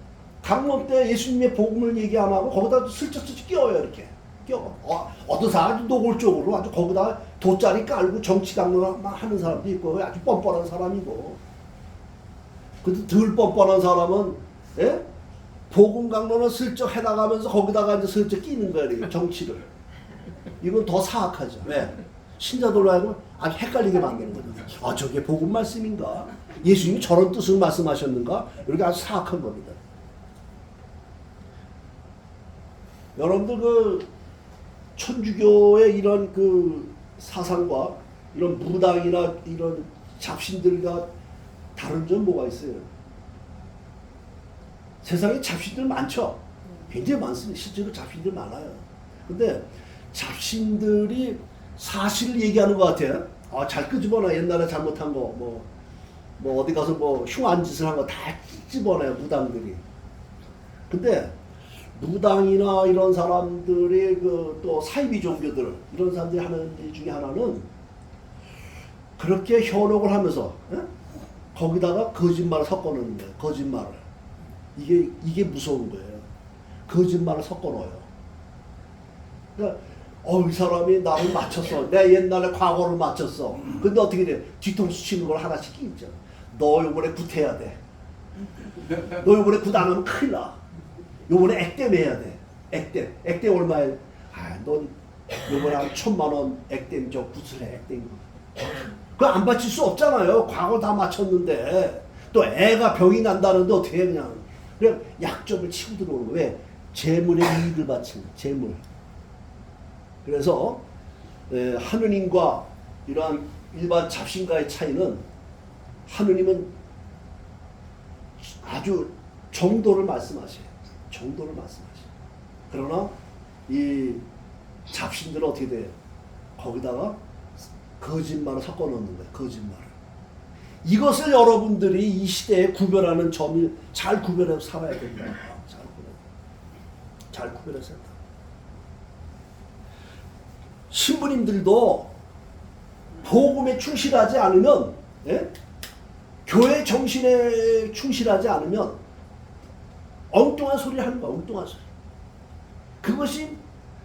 강론 때 예수님의 복음을 얘기 안 하고 거기다 슬쩍슬쩍 끼워요. 이렇게 끼워. 어떤 사람이 노골적으로 아주 거기다 돗자리 깔고 정치 강론만 하는 사람도 있고 아주 뻔뻔한 사람이고 그 덜 뻔뻔한 사람은 예? 복음 강론을 슬쩍 해나가면서 거기다가 이제 슬쩍 끼는 거예요. 정치를. 이건 더 사악하죠. 왜? 신자들로 하여금 아주 헷갈리게 만드는 거죠. 저게 복음 말씀인가? 예수님이 저런 뜻을 말씀하셨는가? 이렇게 아주 사악한 겁니다. 여러분들 그 천주교의 이런 그 사상과 이런 무당이나 이런 잡신들과 다른 점 뭐가 있어요? 세상에 잡신들 많죠? 굉장히 많습니다. 실제로 잡신들 많아요. 근데 잡신들이 사실을 얘기하는 것 같아요. 아, 잘 끄집어놔. 옛날에 잘못한 거, 뭐 어디 가서 뭐 흉한 짓을 한 거 다 끄집어내요, 무당들이. 근데 무당이나 이런 사람들이 그 또 사이비 종교들 이런 사람들이 하는 일 중에 하나는 그렇게 현혹을 하면서 거기다가 거짓말을 섞어놓는 거예요. 거짓말을. 이게 무서운 거예요. 거짓말을 섞어놓아요. 그러니까 이 사람이 나를 맞췄어. 내 옛날에 과거를 맞췄어. 근데 어떻게 돼? 뒤통수 치는 걸 하나씩 끼죠. 너 요번에 굿해야 돼. 너 요번에 굿 안 하면 큰일 나. 요번에 액땜 해야 돼. 액땜. 액땜 얼마에? 넌 요번에 한 1,000,000원 액땜 저 굿을 해. 액땜. 그거 안 바칠 수 없잖아요. 과거 다 맞췄는데. 또 애가 병이 난다는데 어떻게 해, 그냥. 그냥 약점을 치고 들어오는 거예요. 왜? 재물의 이익을 바치는 재물. 그래서 하느님과 이러한 일반 잡신과의 차이는 하느님은 아주 정도를 말씀하셔요. 정도를 말씀하셔요. 그러나 이 잡신들은 어떻게 돼요? 거기다가 거짓말을 섞어 놓는 거예요. 거짓말을. 이것을 여러분들이 이 시대에 구별하는 점이 잘 구별해서 살아야 된다. 잘 구별해서 한다. 신부님들도 복음에 충실하지 않으면, 교회 정신에 충실하지 않으면 엉뚱한 소리 하는 거야. 엉뚱한 소리. 그것이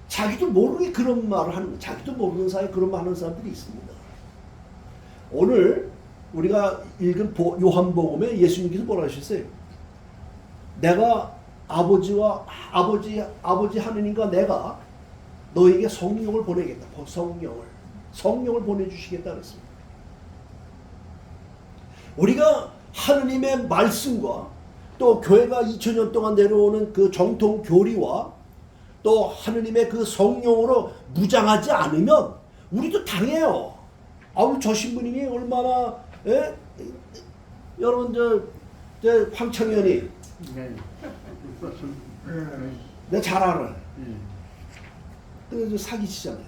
자기도 모르게 그런 말을 하는 거야. 자기도 모르는 사이에 그런 말 하는 사람들이 있습니다. 오늘 우리가 읽은 요한복음에 예수님께서 뭐라 하셨어요? 내가 아버지 하느님과 내가 너에게 성령을 보내겠다. 성령을 보내주시겠다 그랬습니다. 우리가 하느님의 말씀과 또 교회가 2000년 동안 내려오는 그 정통 교리와 또 하느님의 그 성령으로 무장하지 않으면 우리도 당해요. 저 신부님이 얼마나, 여러분 저 황청현이 내가 잘 알아. 그래서 사기치잖아요.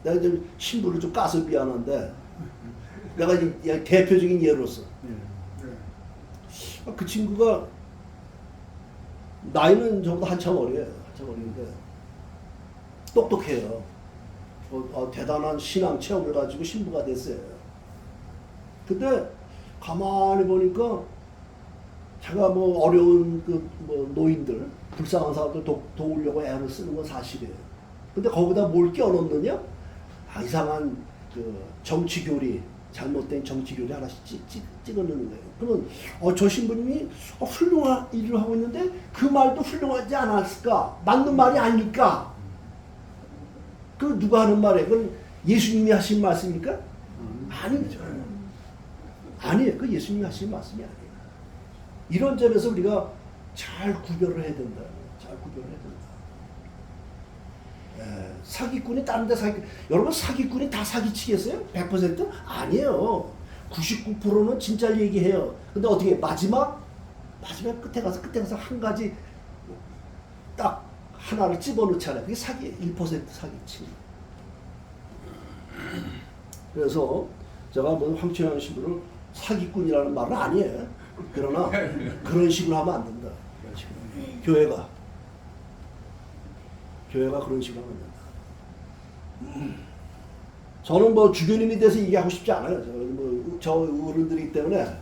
내가 좀 신부를 좀 까서 미안한데 내가 대표적인 예로서 그 친구가 나이는 저보다 한참 어려요. 한참 어린데 똑똑해요. 대단한 신앙 체험을 가지고 신부가 됐어요. 근데 가만히 보니까 제가 뭐 어려운 뭐 노인들, 불쌍한 사람들 도우려고 애를 쓰는 건 사실이에요. 근데 거기다 뭘 끼워넣느냐? 이상한 그 정치교리, 잘못된 정치교리 하나씩 찍어넣는 거예요. 그러면 저 신부님이 훌륭한 일을 하고 있는데 그 말도 훌륭하지 않았을까? 맞는 말이 아닐까? 그 누가 하는 말이에요? 그건 예수님이 하신 말씀입니까? 아니죠. 아니에요. 그 예수님이 하신 말씀이 아니에요. 이런 점에서 우리가 잘 구별을 해야 된다. 잘 구별을 해야 된다. 사기꾼이 다른 데 여러분 사기꾼이 다 사기치겠어요? 100%? 아니에요. 99%는 진짜 얘기해요. 근데 어떻게 마지막 끝에 가서 한 가지 딱 하나를 집어넣잖아요. 그게 사기 1% 사기치. 그래서 제가 뭐 황청현 신부를 사기꾼이라는 말은 아니에요. 그러나 그런 식으로 하면 안 된다. 그런 식으로. 교회가 그런 식으로 하면 된다. 저는 뭐 주교님에 대해서 얘기하고 싶지 않아요. 저 어른들이기 때문에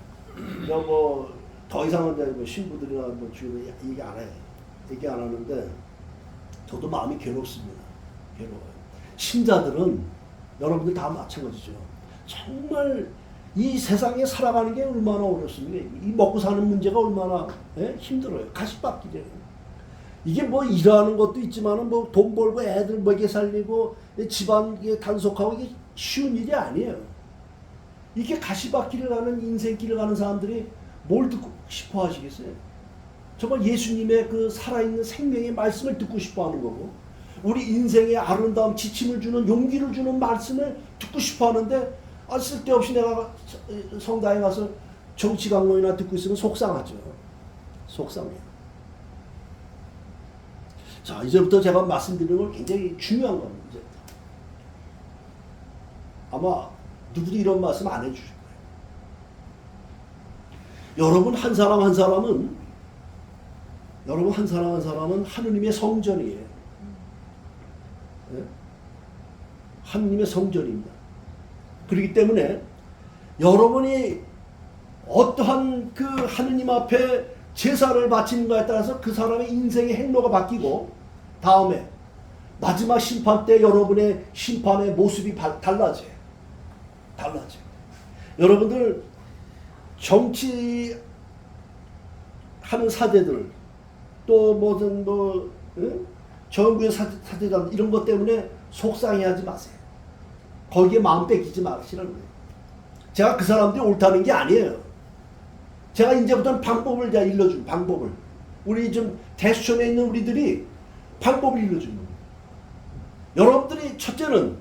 뭐 더 이상은 뭐 신부들이나 뭐 주교님 얘기 안 해요. 얘기 안 하는데 저도 마음이 괴롭습니다. 괴로워요. 신자들은 여러분들 다 마찬가지죠. 정말 이 세상에 살아가는 게 얼마나 어렵습니까? 이 먹고 사는 문제가 얼마나 힘들어요. 가시밭길이에요. 이게 뭐 일하는 것도 있지만은 뭐 돈 벌고 애들 먹여 살리고 집안 단속하고 이게 쉬운 일이 아니에요. 이게 가시밭길을 가는 인생길을 가는 사람들이 뭘 듣고 싶어 하시겠어요? 정말 예수님의 그 살아있는 생명의 말씀을 듣고 싶어 하는 거고 우리 인생의 아름다움 지침을 주는 용기를 주는 말씀을 듣고 싶어 하는데 쓸데없이 내가 성당에 가서 정치 강론이나 듣고 있으면 속상하죠. 속상해요. 자, 이제부터 제가 말씀드리는 건 굉장히 중요한 겁니다. 이제. 아마 누구도 이런 말씀 안 해주실 거예요. 여러분 한 사람 한 사람은 하느님의 성전이에요. 네? 하느님의 성전입니다. 그렇기 때문에 여러분이 어떠한 그 하느님 앞에 제사를 바치는가에 따라서 그 사람의 인생의 행로가 바뀌고 다음에 마지막 심판 때 여러분의 심판의 모습이 달라져요. 여러분들 정치하는 사제들 또 뭐든 정부의 사제단 이런 것 때문에 속상해하지 마세요. 거기에 마음 뺏기지 마시라는 거예요. 제가 그 사람들이 옳다는 게 아니에요. 제가 이제부터는 방법을 제가 일러준 방법을 우리 좀 대수촌에 있는 우리들이 방법을 일러주는 거예요. 여러분들이 첫째는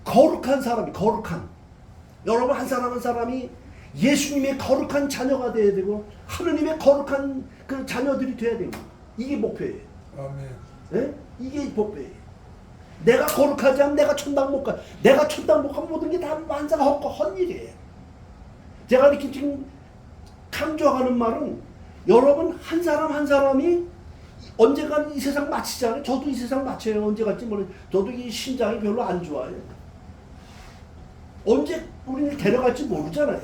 거룩한 사람이 여러분 한 사람 한 사람이 예수님의 거룩한 자녀가 되어야 되고 하느님의 거룩한 그 자녀들이 되어야 됩니다. 이게 목표예요. 아멘. 네? 이게 목표예요. 내가 거룩하지 않으면 내가 천당 못 가. 내가 천당 못 가면 모든 게 다 만사가 헛일이에요. 제가 이렇게 지금 강조하는 말은 여러분 한 사람 한 사람이 언젠간 이 세상 마치잖아요. 저도 이 세상 마쳐요. 언제 갈지 모르겠어요. 저도 이 심장이 별로 안 좋아요. 언제 우리를 데려갈지 모르잖아요.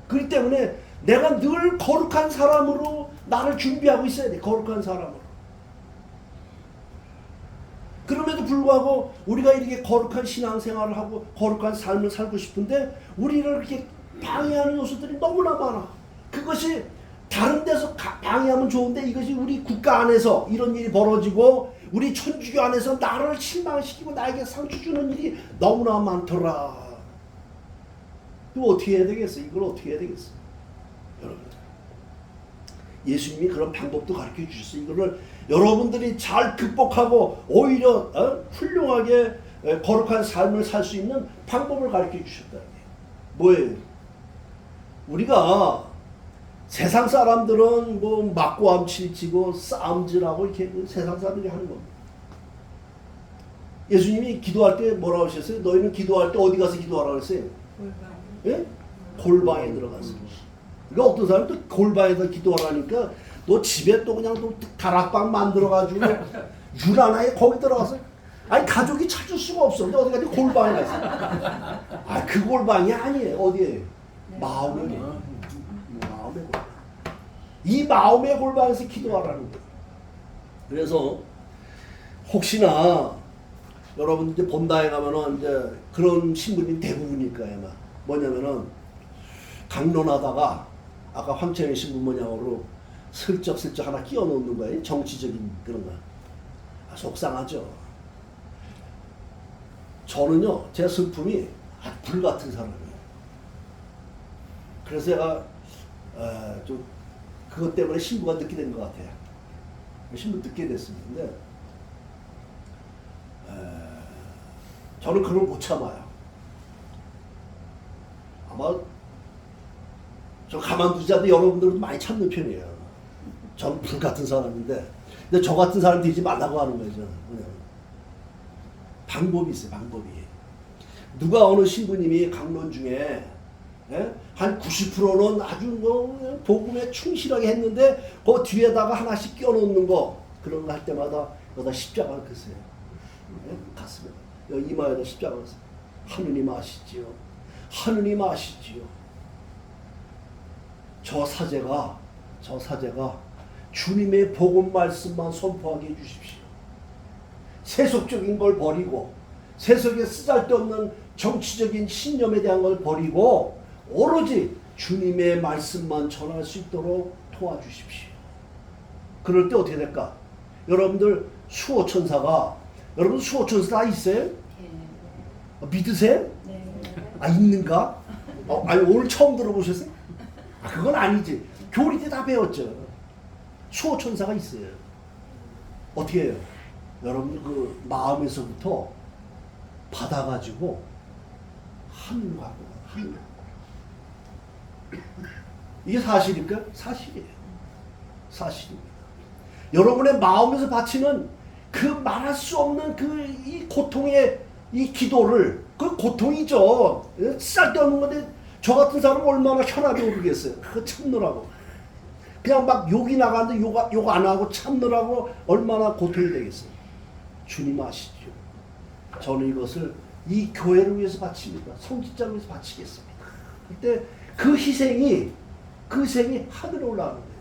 그렇기 때문에 내가 늘 거룩한 사람으로 나를 준비하고 있어야 돼. 거룩한 사람으로. 그럼에도 불구하고 우리가 이렇게 거룩한 신앙생활을 하고 거룩한 삶을 살고 싶은데 우리를 이렇게 방해하는 요소들이 너무나 많아. 그것이 다른 데서 방해하면 좋은데 이것이 우리 국가 안에서 이런 일이 벌어지고 우리 천주교 안에서 나를 실망시키고 나에게 상처 주는 일이 너무나 많더라. 이거 어떻게 해야 되겠어? 이걸 어떻게 해야 되겠어? 여러분들 예수님이 그런 방법도 가르쳐 주셨어요. 이거를 여러분들이 잘 극복하고 오히려 훌륭하게 거룩한 삶을 살 수 있는 방법을 가르쳐 주셨다는 거예요. 뭐예요? 우리가 세상 사람들은 뭐 맞고 암치치고 싸움질하고 이렇게 세상 사람들이 하는 겁니다. 예수님이 기도할 때 뭐라고 하셨어요? 너희는 기도할 때 어디 가서 기도하라고 했어요? 예? 골방에 들어가서. 그러니까 어떤 사람은 또 골방에서 기도하라니까 너 집에 또 그냥 또 다락방 만들어가지고 율 하나에 거기 들어가서 아니 가족이 찾을 수가 없어. 근데 어디 가지 골방에 가서. 아, 그 골방이 아니에요. 어디에? 마음에. 마음의 골방. 이 마음의 골방에서 기도하라는 거예요. 그래서 혹시나 여러분 이제 본다에 가면은 이제 그런 신부님 대부분일 거예요. 아마. 뭐냐면은 강론하다가 아까 황채영 신부 모양으로 슬쩍 하나 끼워 놓는 거예요. 정치적인 그런 거. 아, 속상하죠. 저는요, 제 슬픔이 아주 불같은 사람이에요. 그래서 제가 좀 그것 때문에 신부가 늦게 된 것 같아요. 신부 늦게 됐습니다. 근데 저는 그걸 못 참아요. 아마 저 가만두지 않는데 여러분들도 많이 참는 편이에요. 저는 불같은 사람인데 근데 저 같은 사람 되지 말라고 하는 거죠. 방법이 있어요. 방법이. 누가 어느 신부님이 강론 중에 한 90%는 아주 뭐 복음에 충실하게 했는데 그 뒤에다가 하나씩 껴놓는 거 그런 거 할 때마다 여기다 십자가를 긋어요. 가슴에 여기 이마에다 십자가를 긋어요. 하느님 아시지요. 하느님 아시지요. 저 사제가 주님의 복음 말씀만 선포하게 해주십시오. 세속적인 걸 버리고 세속에 쓰잘데없는 정치적인 신념에 대한 걸 버리고 오로지 주님의 말씀만 전할 수 있도록 도와주십시오. 그럴 때 어떻게 될까? 여러분들 수호천사가 여러분 수호천사 다 있어요? 믿으세요? 아, 있는가? 아니 오늘 처음 들어보셨어요? 아, 그건 아니지. 교리 때 다 배웠죠. 수호천사가 있어요. 어떻게 해요? 여러분들 그 마음에서부터 받아가지고 하늘로 가고 하늘로. 이게 사실일까? 사실이에요. 사실입니다. 여러분의 마음에서 바치는 그 말할 수 없는 그 이 고통의 이 기도를, 그 고통이죠. 쓸데없는 건데 저 같은 사람은 얼마나 혈압이 오르겠어요. 그거 참느라고. 그냥 막 욕이 나가는데 욕 안 하고 참느라고 얼마나 고통이 되겠어요. 주님 아시죠? 저는 이것을 이 교회를 위해서 바칩니다. 성직자를 위해서 바치겠습니다. 그때 그 희생이 하늘에 올라가는 거예요.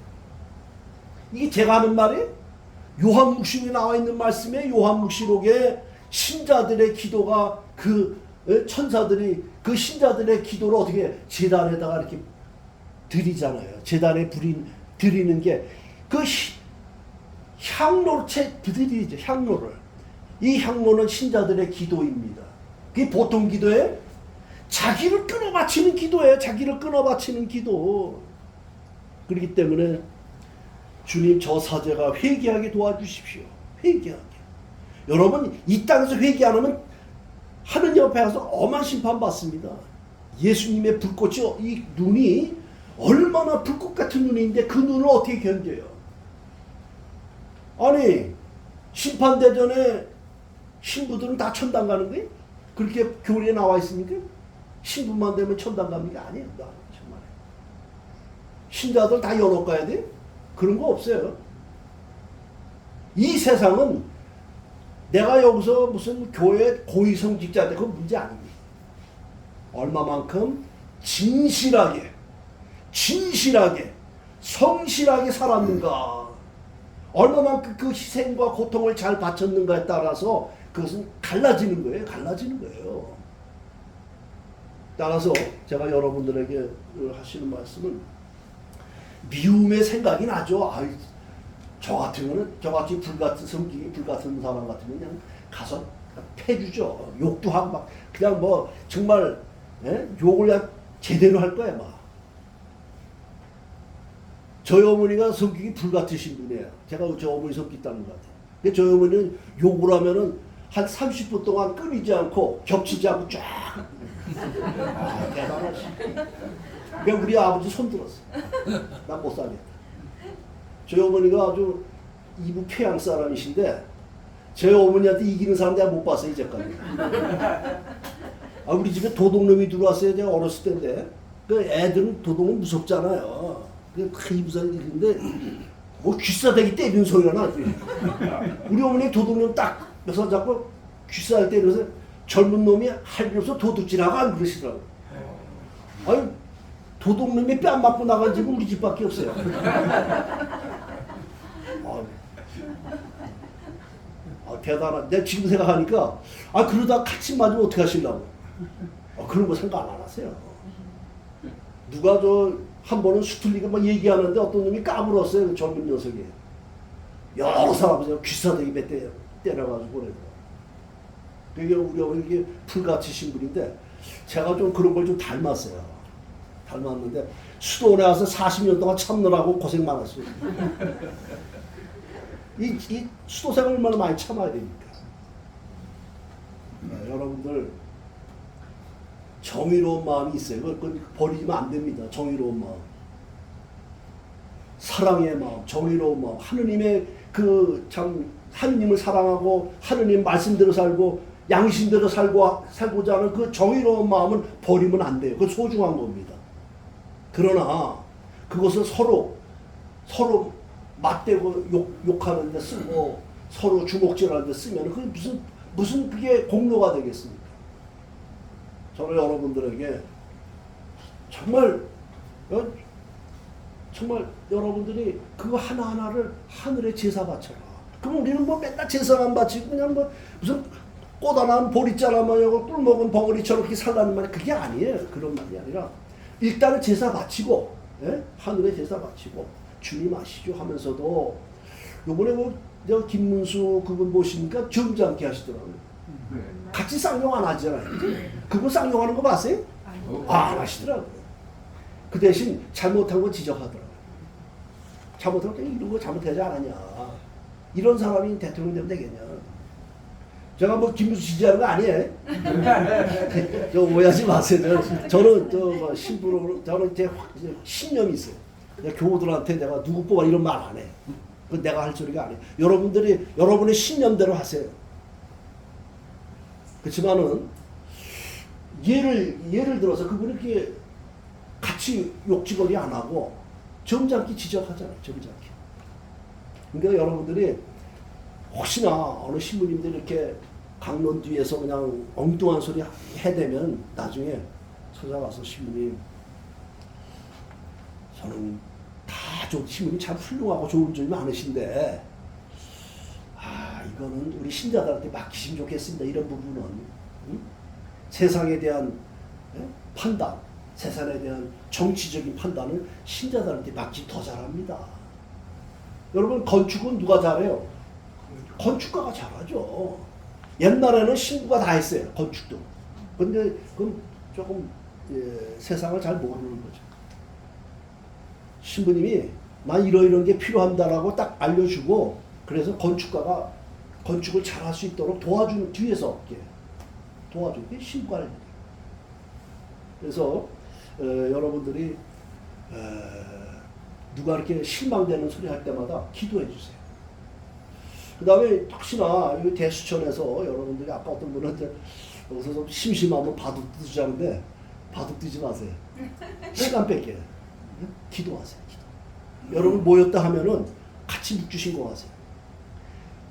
이게 제가 하는 말이 요한묵시록에 나와 있는 말씀에 요한묵시록에 신자들의 기도가 그 천사들이 그 신자들의 기도를 어떻게 제단에다가 이렇게 드리잖아요. 제단에 드리는 게 그 향로채 드리죠. 향로를. 이 향로는 신자들의 기도입니다. 그게 보통 기도예요? 자기를 끊어 바치는 기도예요. 자기를 끊어 바치는 기도. 그렇기 때문에 주님 저 사제가 회개하게 도와주십시오. 회개하게. 여러분 이 땅에서 회개 안 하면 하느님 앞에 가서 엄한 심판 받습니다. 예수님의 불꽃이 이 눈이 얼마나 불꽃 같은 눈인데 그 눈을 어떻게 견뎌요? 아니 심판대전에 신부들은 다 천당 가는 거예요? 그렇게 교리에 나와 있습니까? 신부만 되면 천당 갑니까? 아니에요. 정말. 신자들 다 연옥 가야 돼? 그런 거 없어요. 이 세상은 내가 여기서 무슨 교회 고위성직자인데 그건 문제 아닙니다. 얼마만큼 진실하게 성실하게 살았는가, 얼마만큼 그 희생과 고통을 잘 바쳤는가에 따라서 그것은 갈라지는 거예요. 따라서 제가 여러분들에게 하시는 말씀은 미움의 생각이 나죠. 아이, 저같이 불같은 성격이 불같은 사람 같으면 그냥 가서 패주죠. 욕도 하고 막 그냥 뭐 정말 욕을 그냥 제대로 할 거야 막. 저희 어머니가 성격이 불같으신 분이에요. 제가 저 어머니 성격 따는 것 같아요. 근데 저희 어머니는 욕을 하면은 한 30분 동안 끊이지 않고 겹치지 않고 쫙. 대단하시. 그러니까 우리 아버지 손 들었어. 나 못 살겠다. 저희 어머니가 아주 이부 평양 사람이신데 저희 어머니한테 이기는 사람 내가 못 봤어요 이제까지. 우리 집에 도둑놈이 들어왔어요. 제가 어렸을 때인데 그 애들은 도둑은 무섭잖아요. 큰 입살 일인데 뭐 귀싸대기 때리는 소리가 나. 우리 어머니 도둑놈 딱 몇 잡고 귀싸대 때려서 젊은 놈이 할 일 없어 도둑질하고 안 그러시더라고. 아니 도둑놈이 뺨 맞고 나간 집은 우리 집밖에 없어요. 대단한. 내가 지금 생각하니까 그러다 같이 맞으면 어떻게 하시려고. 그런 거 생각 안 하세요. 누가 한 번은 수틀리가 막 얘기하는데 어떤 놈이 까불었어요. 그 젊은 녀석이. 여러 사람들 귀싸대기 때려가지고 그래요. 되게 우리 어머니 불같으신 분인데 제가 좀 그런 걸 좀 닮았어요. 닮았는데 수도원에 와서 40년 동안 참느라고 고생 많았어요. 이 수도생활 얼마나 많이 참아야 됩니까? 여러분들 정의로운 마음이 있어요. 그걸 버리면 안 됩니다. 정의로운 마음. 사랑의 마음, 정의로운 마음. 하느님의 하느님을 사랑하고 하느님 말씀대로 살고 양심대로 살고자 하는 그 정의로운 마음은 버리면 안 돼요. 그건 소중한 겁니다. 그러나 그것을 서로 맞대고 욕하는 데 쓰고 서로 주먹질하는 데 쓰면 그게 무슨 그게 공로가 되겠습니까? 저는 여러분들에게 정말 여러분들이 그거 하나하나를 하늘에 제사 바쳐라. 그럼 우리는 뭐 맨날 제사만 바치고 그냥 뭐 무슨 꼬다난 보리자라만 하고 꿀 먹은 벙어리처럼 그렇게 살라는 말이 그게 아니에요. 그런 말이 아니라 일단은 제사 바치고 하늘에 제사 바치고 주님 아시죠 하면서도 요번에 저 김문수 그분 보시니까 점잖게 하시더라고요. 같이 쌍용 안 하잖아요. 그분 쌍용하는 거 봤어요? 안 하시더라고요. 그 대신 잘못한 거 지적하더라고요. 잘못한 거 이런 거 잘못하지 않았냐. 이런 사람이 대통령 되면 되겠냐. 제가 뭐 김문수 지지하는 거 아니에요. 저 오해하지 마세요. 저는 신부로 저는 제 신념이 있어요. 교우들한테 내가 누구 뽑아 이런 말 안 해. 그건 내가 할 소리가 아니에요. 여러분들이 여러분의 신념대로 하세요. 그렇지만은 예를 들어서 그분이 이렇게 같이 욕지거리 안 하고 점잖게 지적하잖아요. 점잖게. 그러니까 여러분들이 혹시나 어느 신부님들이 이렇게 강론 뒤에서 그냥 엉뚱한 소리 해대면 나중에 찾아가서 신부님, 저는 다 좀 신부님 참 훌륭하고 좋은 점이 많으신데 이거는 우리 신자들한테 맡기시면 좋겠습니다. 이런 부분은 세상에 대한 판단, 세상에 대한 정치적인 판단을 신자들한테 맡기 더 잘합니다. 여러분 건축은 누가 잘해요? 건축가가 잘하죠. 옛날에는 신부가 다 했어요. 건축도. 근데 그건 조금 세상을 잘 모르는 거죠. 신부님이 난 이런 게 필요합니다라고 딱 알려주고 그래서 건축가가 건축을 잘 할 수 있도록 도와주는 뒤에서 도와주는 게 신부가 해야 돼요. 그래서 여러분들이 누가 이렇게 실망되는 소리 할 때마다 기도해 주세요. 그 다음에 혹시나 이 대수천에서 여러분들이 아까 어떤 분한테 여기서 좀 심심하면 바둑 두자는데 바둑 두지 마세요. 시간 뺏게. 기도하세요. 기도. 여러분 모였다 하면은 같이 묵주신공하세요.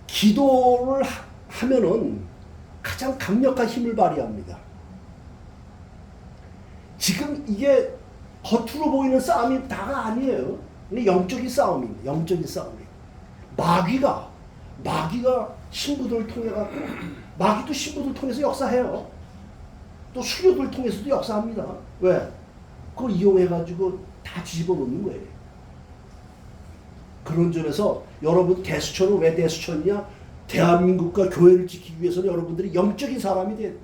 기도를 하면은 가장 강력한 힘을 발휘합니다. 지금 이게 겉으로 보이는 싸움이 다가 아니에요. 영적인 싸움입니다. 영적인 싸움이에요. 마귀가 신부들을 통해 갖고 마귀도 신부들을 통해서 역사해요. 또 수녀들을 통해서도 역사합니다. 왜? 그걸 이용해 가지고 다 뒤집어 놓는 거예요. 그런 점에서 여러분 대수천은 왜 대수천이냐? 대한민국과 교회를 지키기 위해서는 여러분들이 영적인 사람이 돼야 돼요.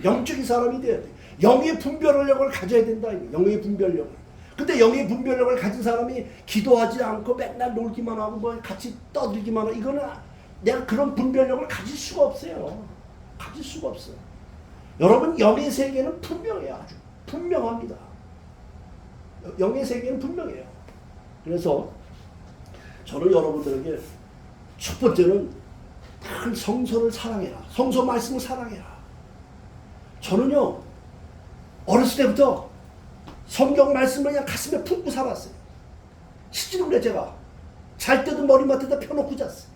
영적인 사람이 돼야 돼요. 영의 분별력을 가져야 된다. 영의 분별력을. 근데 영의 분별력을 가진 사람이 기도하지 않고 맨날 놀기만 하고 뭐 같이 떠들기만 하고 이거는 내가 그런 분별력을 가질 수가 없어요. 가질 수가 없어요. 여러분 영의 세계는 분명해요. 아주 분명합니다. 영의 세계는 분명해요. 그래서 저는 여러분들에게 첫 번째는 늘 성서를 사랑해라. 성서 말씀을 사랑해라. 저는요 어렸을 때부터 성경 말씀을 그냥 가슴에 품고 살았어요. 실제로 그래. 제가 잘 때도 머리맡에다 펴놓고 잤어요.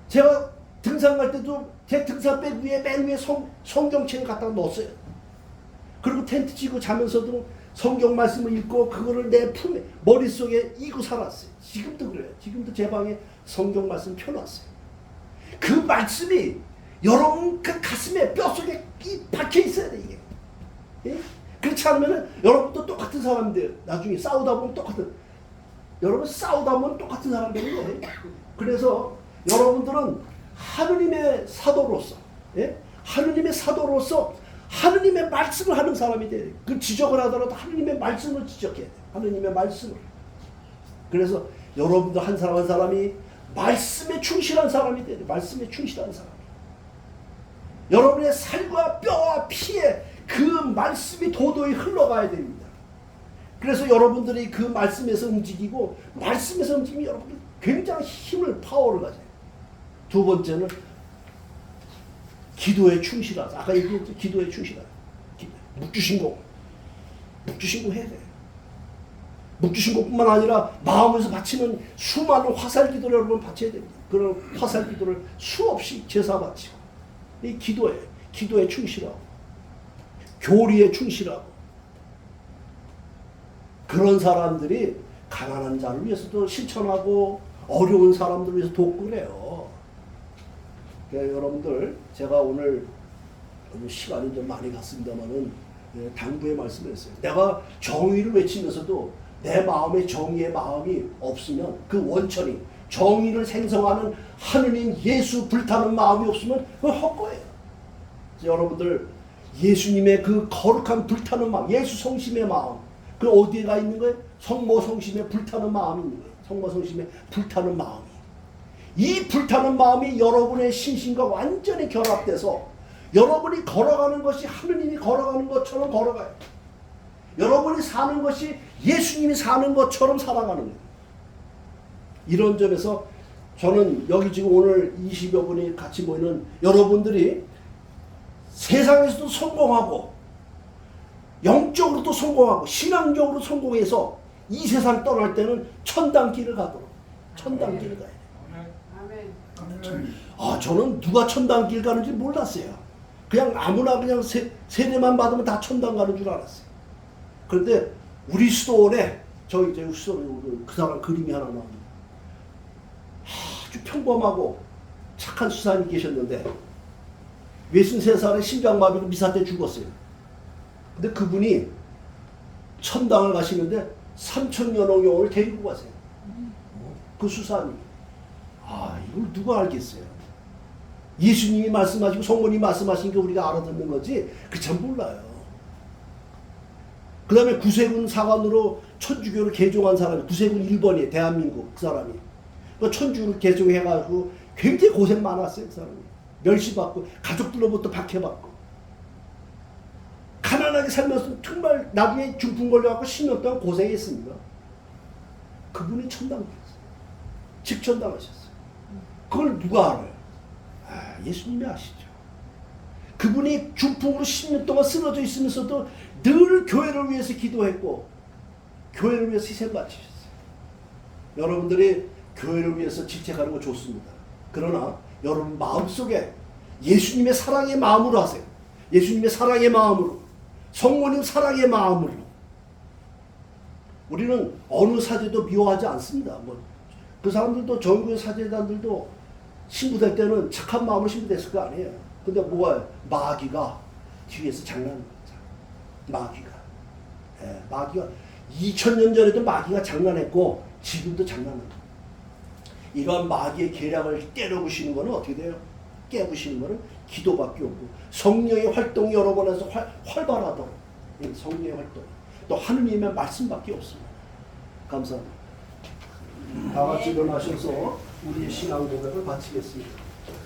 제가 등산 갈 때도 제 등산백 위에 맨 위에 성경책을 갖다가 넣었어요. 그리고 텐트 치고 자면서도 성경 말씀을 읽고 그거를 내 품에 머릿속에 이고 살았어요. 지금도 그래요. 지금도 제 방에 성경 말씀 펴놨어요. 그 말씀이 여러분 그 가슴에 뼛속에 박혀 있어야 돼 이게. 예? 그렇지 않으면 여러분도 똑같은 사람들 나중에 싸우다 보면 여러분 싸우다 보면 똑같은 사람 되는 거예요. 그래서 여러분들은 하느님의 사도로서 하느님의 말씀을 하는 사람이 돼요. 그 지적을 하더라도 하느님의 말씀을 지적해야 돼요. 하느님의 말씀을. 그래서 여러분들 한 사람 한 사람이 말씀에 충실한 사람이 돼요. 말씀에 충실한 사람. 여러분의 살과 뼈와 피에 그 말씀이 도도히 흘러가야 됩니다. 그래서 여러분들이 그 말씀에서 움직이고 말씀에서 움직이면 여러분들이 굉장히 힘을 파워를 가져요. 두 번째는 기도에 충실하자. 아까 얘기했죠. 기도에 충실하자. 묵주신공 해야 돼요. 묵주신공뿐만 아니라 마음에서 바치는 수많은 화살기도를 여러분 바쳐야 됩니다. 그런 화살기도를 수없이 제사 바치고 이 기도에 충실하고 교리에 충실하고 그런 사람들이 가난한 자를 위해서도 실천하고 어려운 사람들을 위해서 돕고 그래요. 그러니까 여러분들 제가 오늘 시간이 좀 많이 갔습니다만은 당부의 말씀을 했어요. 내가 정의를 외치면서도 내 마음에 정의의 마음이 없으면 그 원천이 정의를 생성하는 하느님 예수 불타는 마음이 없으면 그건 헛거예요. 여러분들 예수님의 그 거룩한 불타는 마음, 예수 성심의 마음, 그 어디에가 있는 거예요? 성모 성심에 불타는 마음이 있는 거예요. 성모 성심에 불타는 마음이. 이 불타는 마음이 여러분의 신심과 완전히 결합돼서 여러분이 걸어가는 것이 하느님이 걸어가는 것처럼 걸어가요. 여러분이 사는 것이 예수님이 사는 것처럼 살아가는 거예요. 이런 점에서 저는 여기 지금 오늘 20여 분이 같이 모이는 여러분들이 세상에서도 성공하고 영적으로도 성공하고 신앙적으로 성공해서 이 세상 떠날 때는 천당길을 가도록 천당길을 가야 돼요. 저는 누가 천당길 가는지 몰랐어요. 그냥 아무나 그냥 세례만 받으면 다 천당 가는 줄 알았어요. 그런데 우리 수도원에 저희 수도원에 그 사람 그림이 하나 나옵니다. 아주 평범하고 착한 수사님이 계셨는데 63살에 심장마비로 미사 때 죽었어요. 근데 그분이 천당을 가시는데 3,000여명 영혼을 데리고 가세요. 그 수사님이. 이걸 누가 알겠어요? 예수님이 말씀하시고 성모님이 말씀하시니까 우리가 알아듣는 거지 그 참 몰라요. 그 다음에 구세군 사관으로 천주교를 개종한 사람이 구세군 1번이에요. 대한민국 그 사람이. 천주교를 개종해가지고 굉장히 고생 많았어요. 그 사람이. 멸시받고 가족들로부터 박해받고 가난하게 살면서 정말 나중에 중풍 걸려갖고 10년 동안 고생했습니다. 그분이 천당했어요. 직천당하셨어요. 그걸 누가 알아요? 예수님이 아시죠. 그분이 중풍으로 10년 동안 쓰러져 있으면서도 늘 교회를 위해서 기도했고 교회를 위해서 희생 바치셨어요. 여러분들이 교회를 위해서 질책하는 거 좋습니다. 그러나 여러분 마음속에 예수님의 사랑의 마음으로 하세요. 예수님의 사랑의 마음으로, 성모님 사랑의 마음으로. 우리는 어느 사제도 미워하지 않습니다. 그 사람들도 전교회 사제단들도 신부될 때는 착한 마음으로 신부됐을 거 아니에요. 근데 뭐가 마귀가 뒤에서 장난하는 거죠. 마귀가 2000년 전에도 마귀가 장난했고 지금도 장난합니다. 이런 마귀의 계략을 때려부시는 거는 어떻게 돼요? 깨부시는 거는 기도밖에 없고 성령의 활동이 여러 번 해서 활발하도록 성령의 활동 또 하느님의 말씀밖에 없습니다. 감사합니다. 다 같이 일어나셔서 우리의 신앙 고백을 바치겠습니다.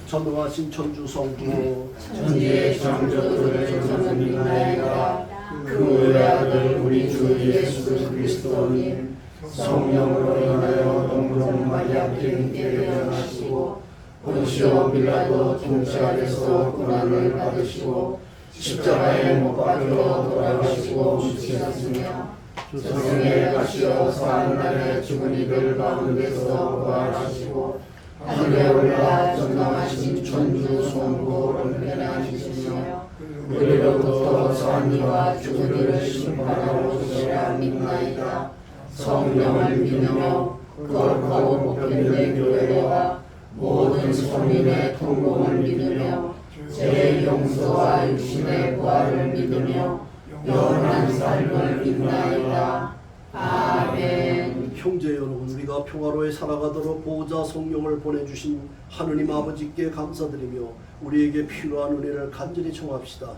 전능하신 천주 성부 천지의 창조주를 저는 믿나이다. 그 외아들 우리 주 예수 그리스도님 성령으로 인하여 동정 마리아께 있게 태어나시고 본시오 빌라도 통치 아래서 고난을 받으시고 십자가에 못 박혀 돌아가시고 죽으셨으며 저승에 가시어 사흘 날에 죽은 이들 가운데서 부활하시고 하늘에 올라 전능하신 천주 성부 은혜하시며 우리로부터 산이와 죽은 이를 심판하러 오시리라 믿나이다. 성령을 믿으며 거룩하고 복편된 교회와 모든 성인의 통공을 믿으며 죄의 용서와 육신의 부활을 믿으며 영원한 삶을 믿나이다. 아멘. 형제 여러분, 우리가 평화로이 살아가도록 보호자 성령을 보내주신 하느님 아버지께 감사드리며 우리에게 필요한 은혜를 간절히 청합시다.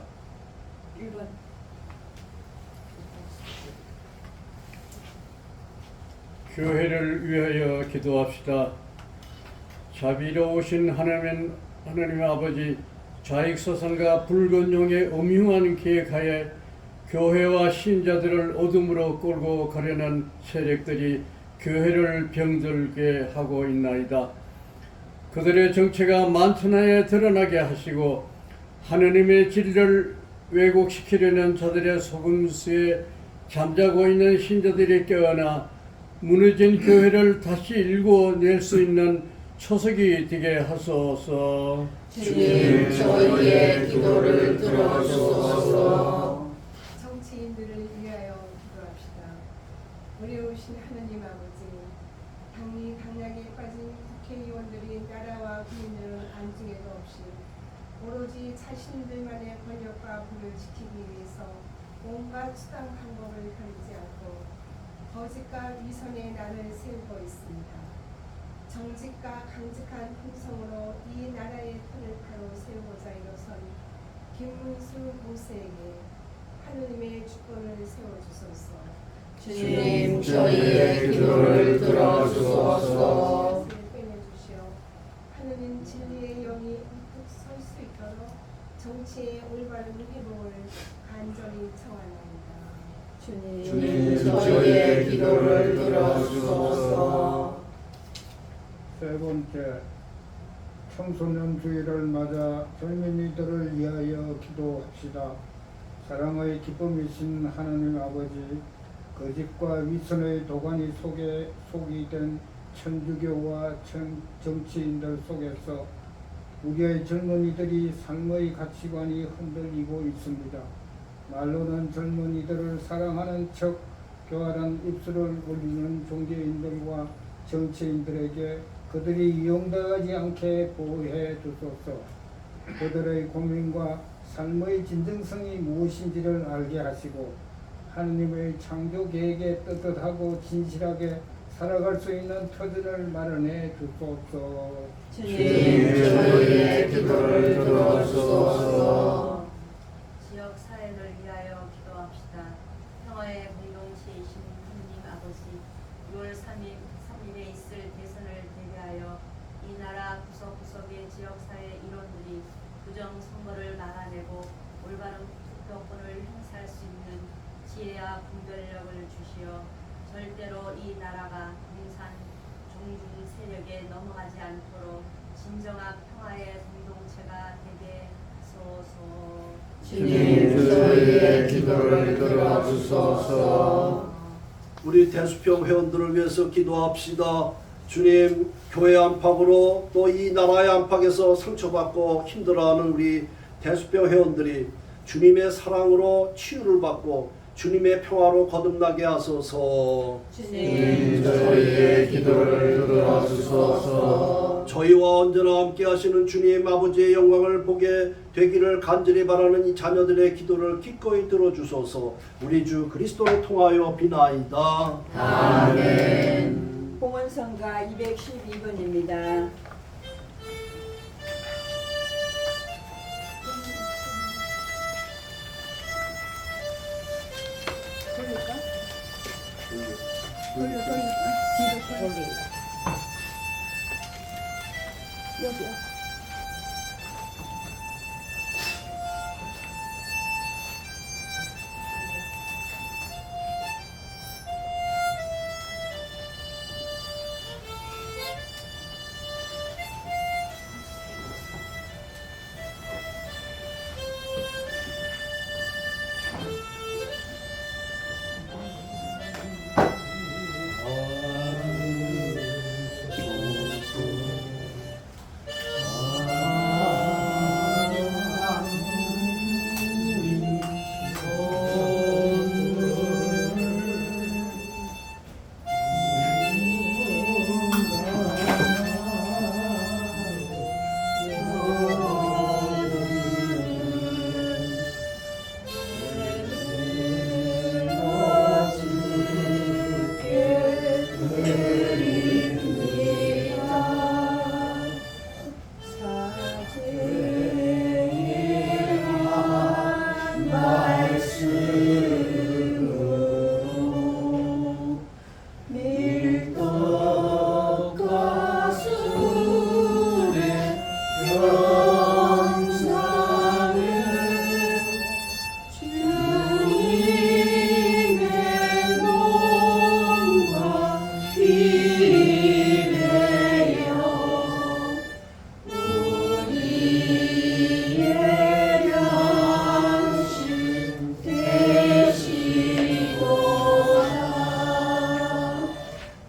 1번. 교회를 위하여 기도합시다. 자비로우신 하나님 아버지, 좌익서상과 불건용의 음흉한 계획하에 교회와 신자들을 어둠으로 끌고 가려는 세력들이 교회를 병들게 하고 있나이다. 그들의 정체가 만천하에 드러나게 하시고 하느님의 진리를 왜곡시키려는 자들의 속임수에 잠자고 있는 신자들이 깨어나 무너진 교회를 다시 일궈낼 수 있는 초석이 되게 하소서. 주님, 저희의 기도를 들어주소서. 정치인들을 위하여 기도합시다. 어려우신 하느님 아버지, 당이 당락에 빠진 국회의원들이 나라와 국민을 안중에도 없이 오로지 자신들만의 권력과 부를 지키기 위해서 온갖 수단 방법을 가리지 않고 거짓과 위선의 난을 세우고 있습니다. 정직과 강직한 품성으로 이 나라의 틀을 바로 세우고자 일어선 김문수 목사에게 하느님의 주권을 세워주소서. 주님, 저희의 기도를 들어주소서. 빼내주시어 하느님 진리의 영이 우뚝 설 수 있도록 정치의 올바른 회복을 간절히 청하나이다. 주님, 저희의 기도를 들어주소서. 세 번째, 청소년 주일을 맞아 젊은이들을 위하여 기도합시다. 사랑의 기쁨이신 하나님 아버지, 거짓과 위선의 도가니 속에 속이 된 천주교와 정치인들 속에서 우리의 젊은이들이 삶의 가치관이 흔들리고 있습니다. 말로는 젊은이들을 사랑하는 척 교활한 입술을 올리는 종교인들과 정치인들에게 그들이 이용당하지 않게 보호해 주소서. 그들의 고민과 삶의 진정성이 무엇인지를 알게 하시고 하느님의 창조 계획에 떳떳하고 진실하게 살아갈 수 있는 터전을 마련해 주소서. 주님 저희의 기도를 들어주소서. 지역 사회를 위하여 기도합시다. 평화의 공동체이신 하느님 아버지, 6월 3일에 있을 대선을 대비하여 이 나라 구석구석의 지역사회 일원들이 부정선거를 막아내고 올바른 투표권을 행사할 수 있는 지혜와 분별력을 주시어 절대로 이 나라가 공산 종중 세력에 넘어가지 않도록 진정한 평화의 공동체가 되게 하소서. 주님 저희의 기도를 들어주소서. 우리 대수평 회원들을 위해서 기도합시다. 주님, 교회 안팎으로 또 이 나라의 안팎에서 상처받고 힘들어하는 우리 대수평 회원들이 주님의 사랑으로 치유를 받고 주님의 평화로 거듭나게 하소서. 주님 저희의 기도를 들어주소서. 저희와 언제나 함께 하시는 주님 아버지의 영광을 보게 되기를 간절히 바라는 이 자녀들의 기도를 기꺼이 들어주소서. 우리 주 그리스도를 통하여 비나이다. 아멘. 봉헌성가 212번입니다. 여기요.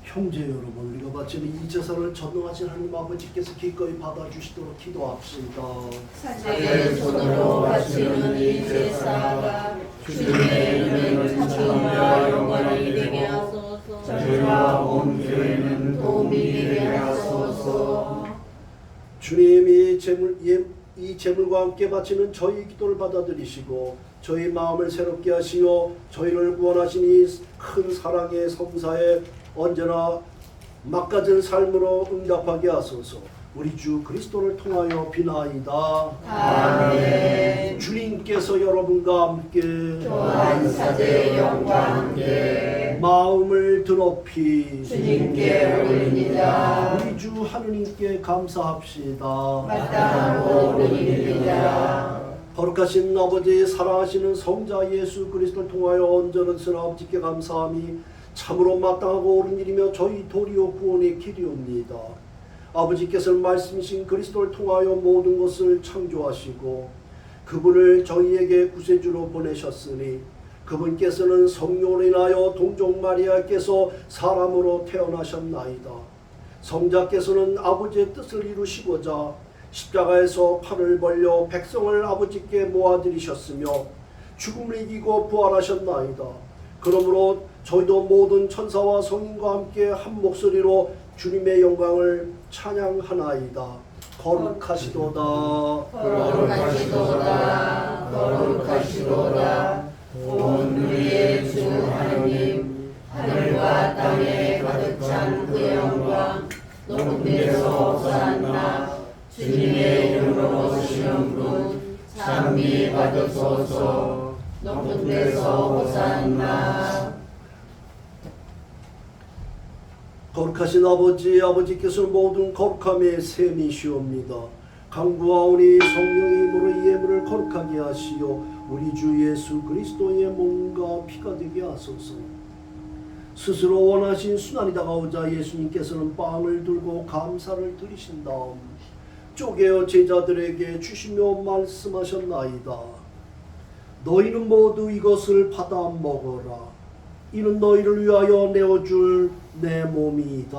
형제 여러분, 우리가 바치는 이 제사를 전능하신 하나님 아버지께서 기꺼이 받아주시도록 기도합시다. 내 손으로 바치는 이 제사가 주님의 이름을 찬송과 영광이 되게 하소서. 저희와 온 교회는 도움이 되게 하소서. 주님이 이 제물과 함께 바치는 저희 기도를 받아들이시고 저희 마음을 새롭게 하시어 저희를 구원하신 이 큰 사랑의 성사에 언제나 막가진 삶으로 응답하게 하소서. 우리 주 그리스도를 통하여 비나이다. 아멘. 주님께서 여러분과 함께 또한 사제의 영과 함께 마음을 드높이 주님께 올립니다. 우리 주 하느님께 감사합시다. 마땅하고 올립니다. 거룩하신 아버지, 사랑하시는 성자 예수 그리스도를 통하여 온전한 아버지께 감사함이 참으로 마땅하고 옳은 일이며 저희 도리어 구원의 길이옵니다. 아버지께서는 말씀이신 그리스도를 통하여 모든 것을 창조하시고 그분을 저희에게 구세주로 보내셨으니 그분께서는 성령으로 인하여 동정 마리아께서 사람으로 태어나셨나이다. 성자께서는 아버지의 뜻을 이루시고자 십자가에서 팔을 벌려 백성을 아버지께 모아들이셨으며 죽음을 이기고 부활하셨나이다. 그러므로 저희도 모든 천사와 성인과 함께 한 목소리로 주님의 영광을 찬양하나이다. 거룩하시도다. 거룩하시도다. 거룩하시도다. 온 우리의 주 하느님, 하늘과 땅에 가득 찬 그의 영광, 높은 데서 호산나. 주님의 이름으로 오시는 분 찬미 받으소서. 높은 데서 호산나. 거룩하신 아버지, 아버지께서는 모든 거룩함의 셈이시옵니다. 강구하오니 성령의 힘으로 이 예물을 거룩하게 하시어 우리 주 예수 그리스도의 몸과 피가 되게 하소서. 스스로 원하신 순환이 다가오자 예수님께서는 빵을 들고 감사를 드리신 다음 쪼개어 제자들에게 주시며 말씀하셨나이다. 너희는 모두 이것을 받아 먹어라. 이는 너희를 위하여 내어줄 내 몸이다.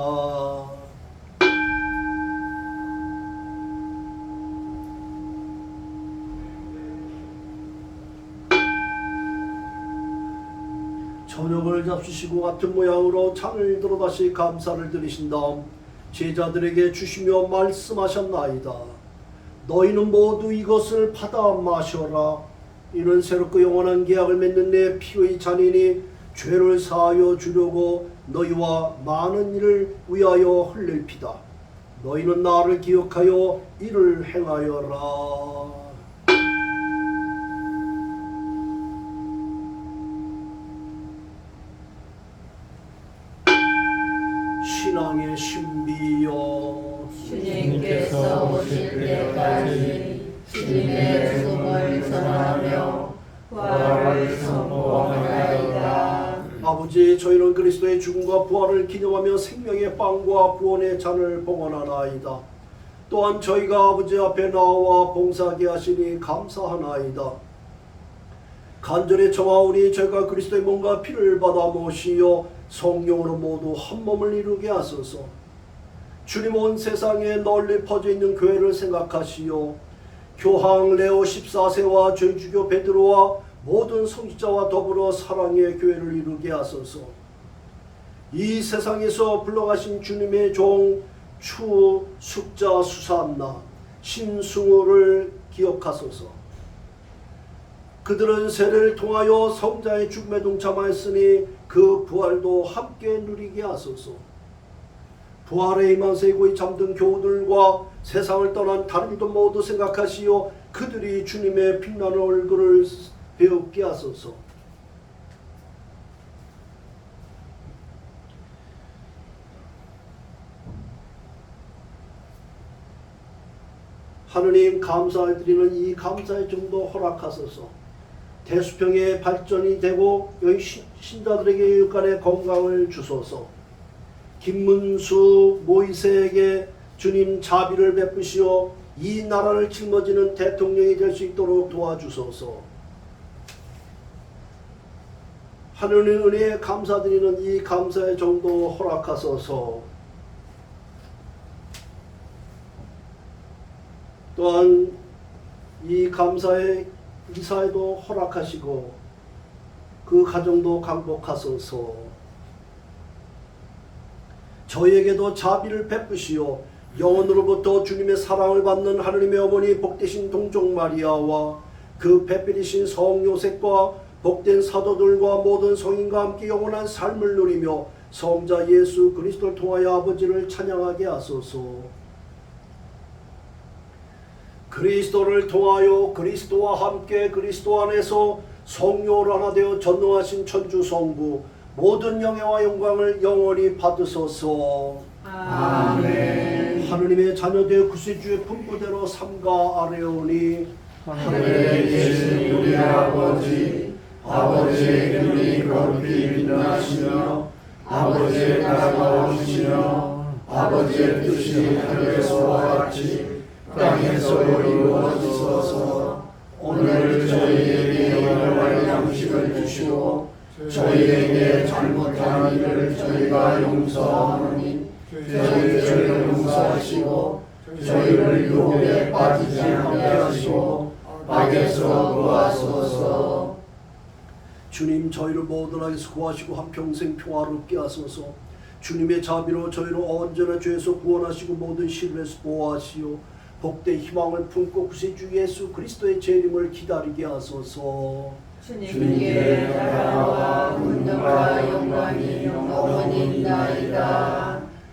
저녁을 잡수시고 같은 모양으로 잔을 들어 다시 감사를 드리신 다음 제자들에게 주시며 말씀하셨나이다. 너희는 모두 이것을 받아 마셔라. 이는 새롭고 영원한 계약을 맺는 내 피의 잔이니 죄를 사하여 주려고 너희와 많은 이를 위하여 흘릴 피다. 너희는 나를 기억하여 이를 행하여라. 신앙의 신비여, 주님께서 오실 때까지 주님의 죽음을 전하며 부활을 선포하나이다. 아버지, 저희는 그리스도의 죽음과 부활을 기념하며 생명의 빵과 구원의 잔을 봉헌하나이다. 또한 저희가 아버지 앞에 나와 봉사하게 하시니 감사하나이다. 간절히 청하오니 저희가 그리스도의 몸과 피를 받아 모시어 성령으로 모두 한 몸을 이루게 하소서. 주님, 온 세상에 널리 퍼져 있는 교회를 생각하시어 교황 레오 14세와 저희 주교 베드로와 모든 성직자와 더불어 사랑의 교회를 이루게 하소서. 이 세상에서 불러가신 주님의 종 추, 숙자, 수산나, 신승우를 기억하소서. 그들은 세례를 통하여 성자의 죽음에 동참하였으니 그 부활도 함께 누리게 하소서. 부활의 희망에 고이 잠든 교우들과 세상을 떠난 다른 이도 모두 생각하시어 그들이 주님의 빛나는 얼굴을 배웁게 하소서. 하느님, 감사드리는 이 감사의 정도 허락하소서. 대수평의 발전이 되고 여기 신자들에게 일간의 건강을 주소서. 김문수 모이세에게 주님 자비를 베푸시어 이 나라를 짊어지는 대통령이 될 수 있도록 도와주소서. 하느님 은혜에 감사드리는 이 감사의 정도 허락하소서. 또한 이 감사의 이사에도 허락하시고 그 가정도 강복하소서. 저희에게도 자비를 베푸시어 영원으로부터 주님의 사랑을 받는 하느님의 어머니 복되신 동정 마리아와 그 배필이신 성 요셉과 복된 사도들과 모든 성인과 함께 영원한 삶을 누리며 성자 예수 그리스도를 통하여 아버지를 찬양하게 하소서. 그리스도를 통하여 그리스도와 함께 그리스도 안에서 성령으로 하나 되어 전능하신 천주 성부 모든 영예와 영광을 영원히 받으소서. 아멘. 하느님의 자녀되어 구세주의 품부대로 삼가 아뢰오니 하늘에 계신 우리 아버지, 아버지의 이름이 거룩히 빛나시며 아버지의 나라가 오시며 아버지의 뜻이 하늘에서와 같이 땅에서도 이루어지소서. 오늘 저희에게 영원한 양식을 주시고 저희에게 잘못한 일을 저희가 용서하노니 저희를 용서하시고 저희를 유혹에 빠지지 않게 하시고 악에서 구하소서. 주님, 저희를 모든 악에서 구하시고 한평생 평화롭게 하소서. 주님의 자비로 저희를 언제나 죄에서 구원하시고 모든 시련에서 보호하시오. 복된 희망을 품고 구세주 예수 그리스도의 재림을 기다리게 하소서. 주님께 나라와 군대와 영광이 영원히나이다.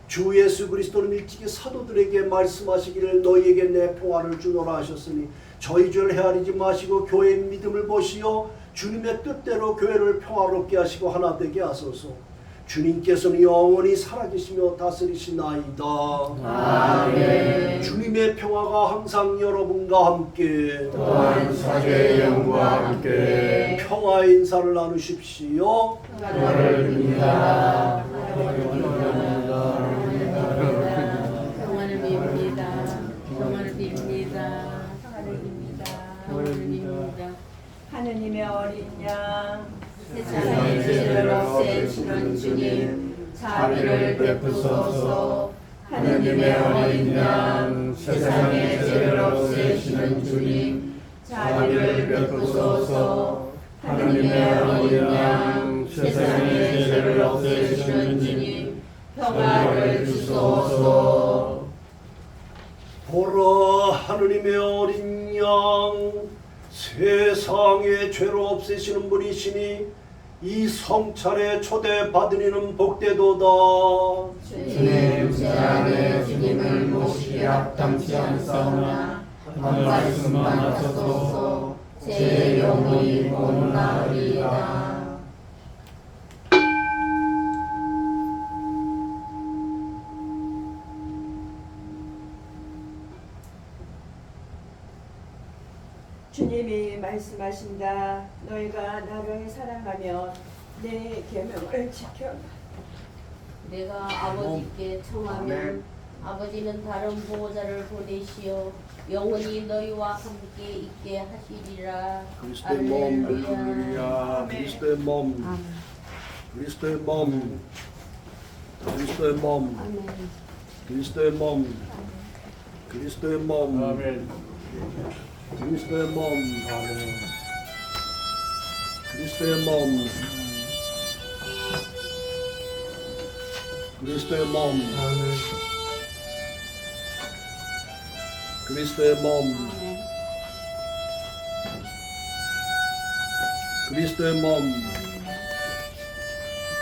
주 예수 그리스도는 일찍이 사도들에게 말씀하시기를 너희에게 내 평화를 주노라 하셨으니 저희 죄를 헤아리지 마시고 교회의 믿음을 보시어 주님의 뜻대로 교회를 평화롭게 하시고 하나 되게 하소서. 주님께서는 영원히 살아계시며 다스리시나이다. 아멘. 주님의 평화가 항상 여러분과 함께 또한 사제의 영과 함께 평화의 인사를 나누십시오. 평화를 빕니다. 평화를 빕니다. 평화를 빕니다. 평화를 빕니다. 하느님의 어린 양 세상의 죄를 없애시는 주님, 자비를 베푸소서. 하느님의 어린 양 세상의 죄를 없애시는 주님 자비를 베푸소서. 하느님의 어린 양 세상의 죄를 없애시는 주님 평화를 주소서. 보라, 하느님의 어린 양 세상의 죄를 없애시는 분이시니 이 성찬에 초대받은 이는 복되도다. 주님 제 안에 주님을 모시기 합당치 않사오나 한 말씀만 하소서. 제 영혼이 곧 나으리이다. 주님이 말씀하신다. 너희가 나를 사랑하며 내 계명을 지켜라. 내가 아버지께 청하면 아버지는 다른 보호자를 보내시어 영원히 너희와 함께 있게 하시리라. 그리스도의 몸, 할렐루야. 그리스도의 몸, 그리스도의 몸, 그리스도의 몸, 아멘. 그리스도의 몸, 그리스도의 몸, 아멘. 그리스도의 몸, 그리스도의 몸, 그리스도의 몸, 그리스도의 몸, 아멘. 그리스도의 몸,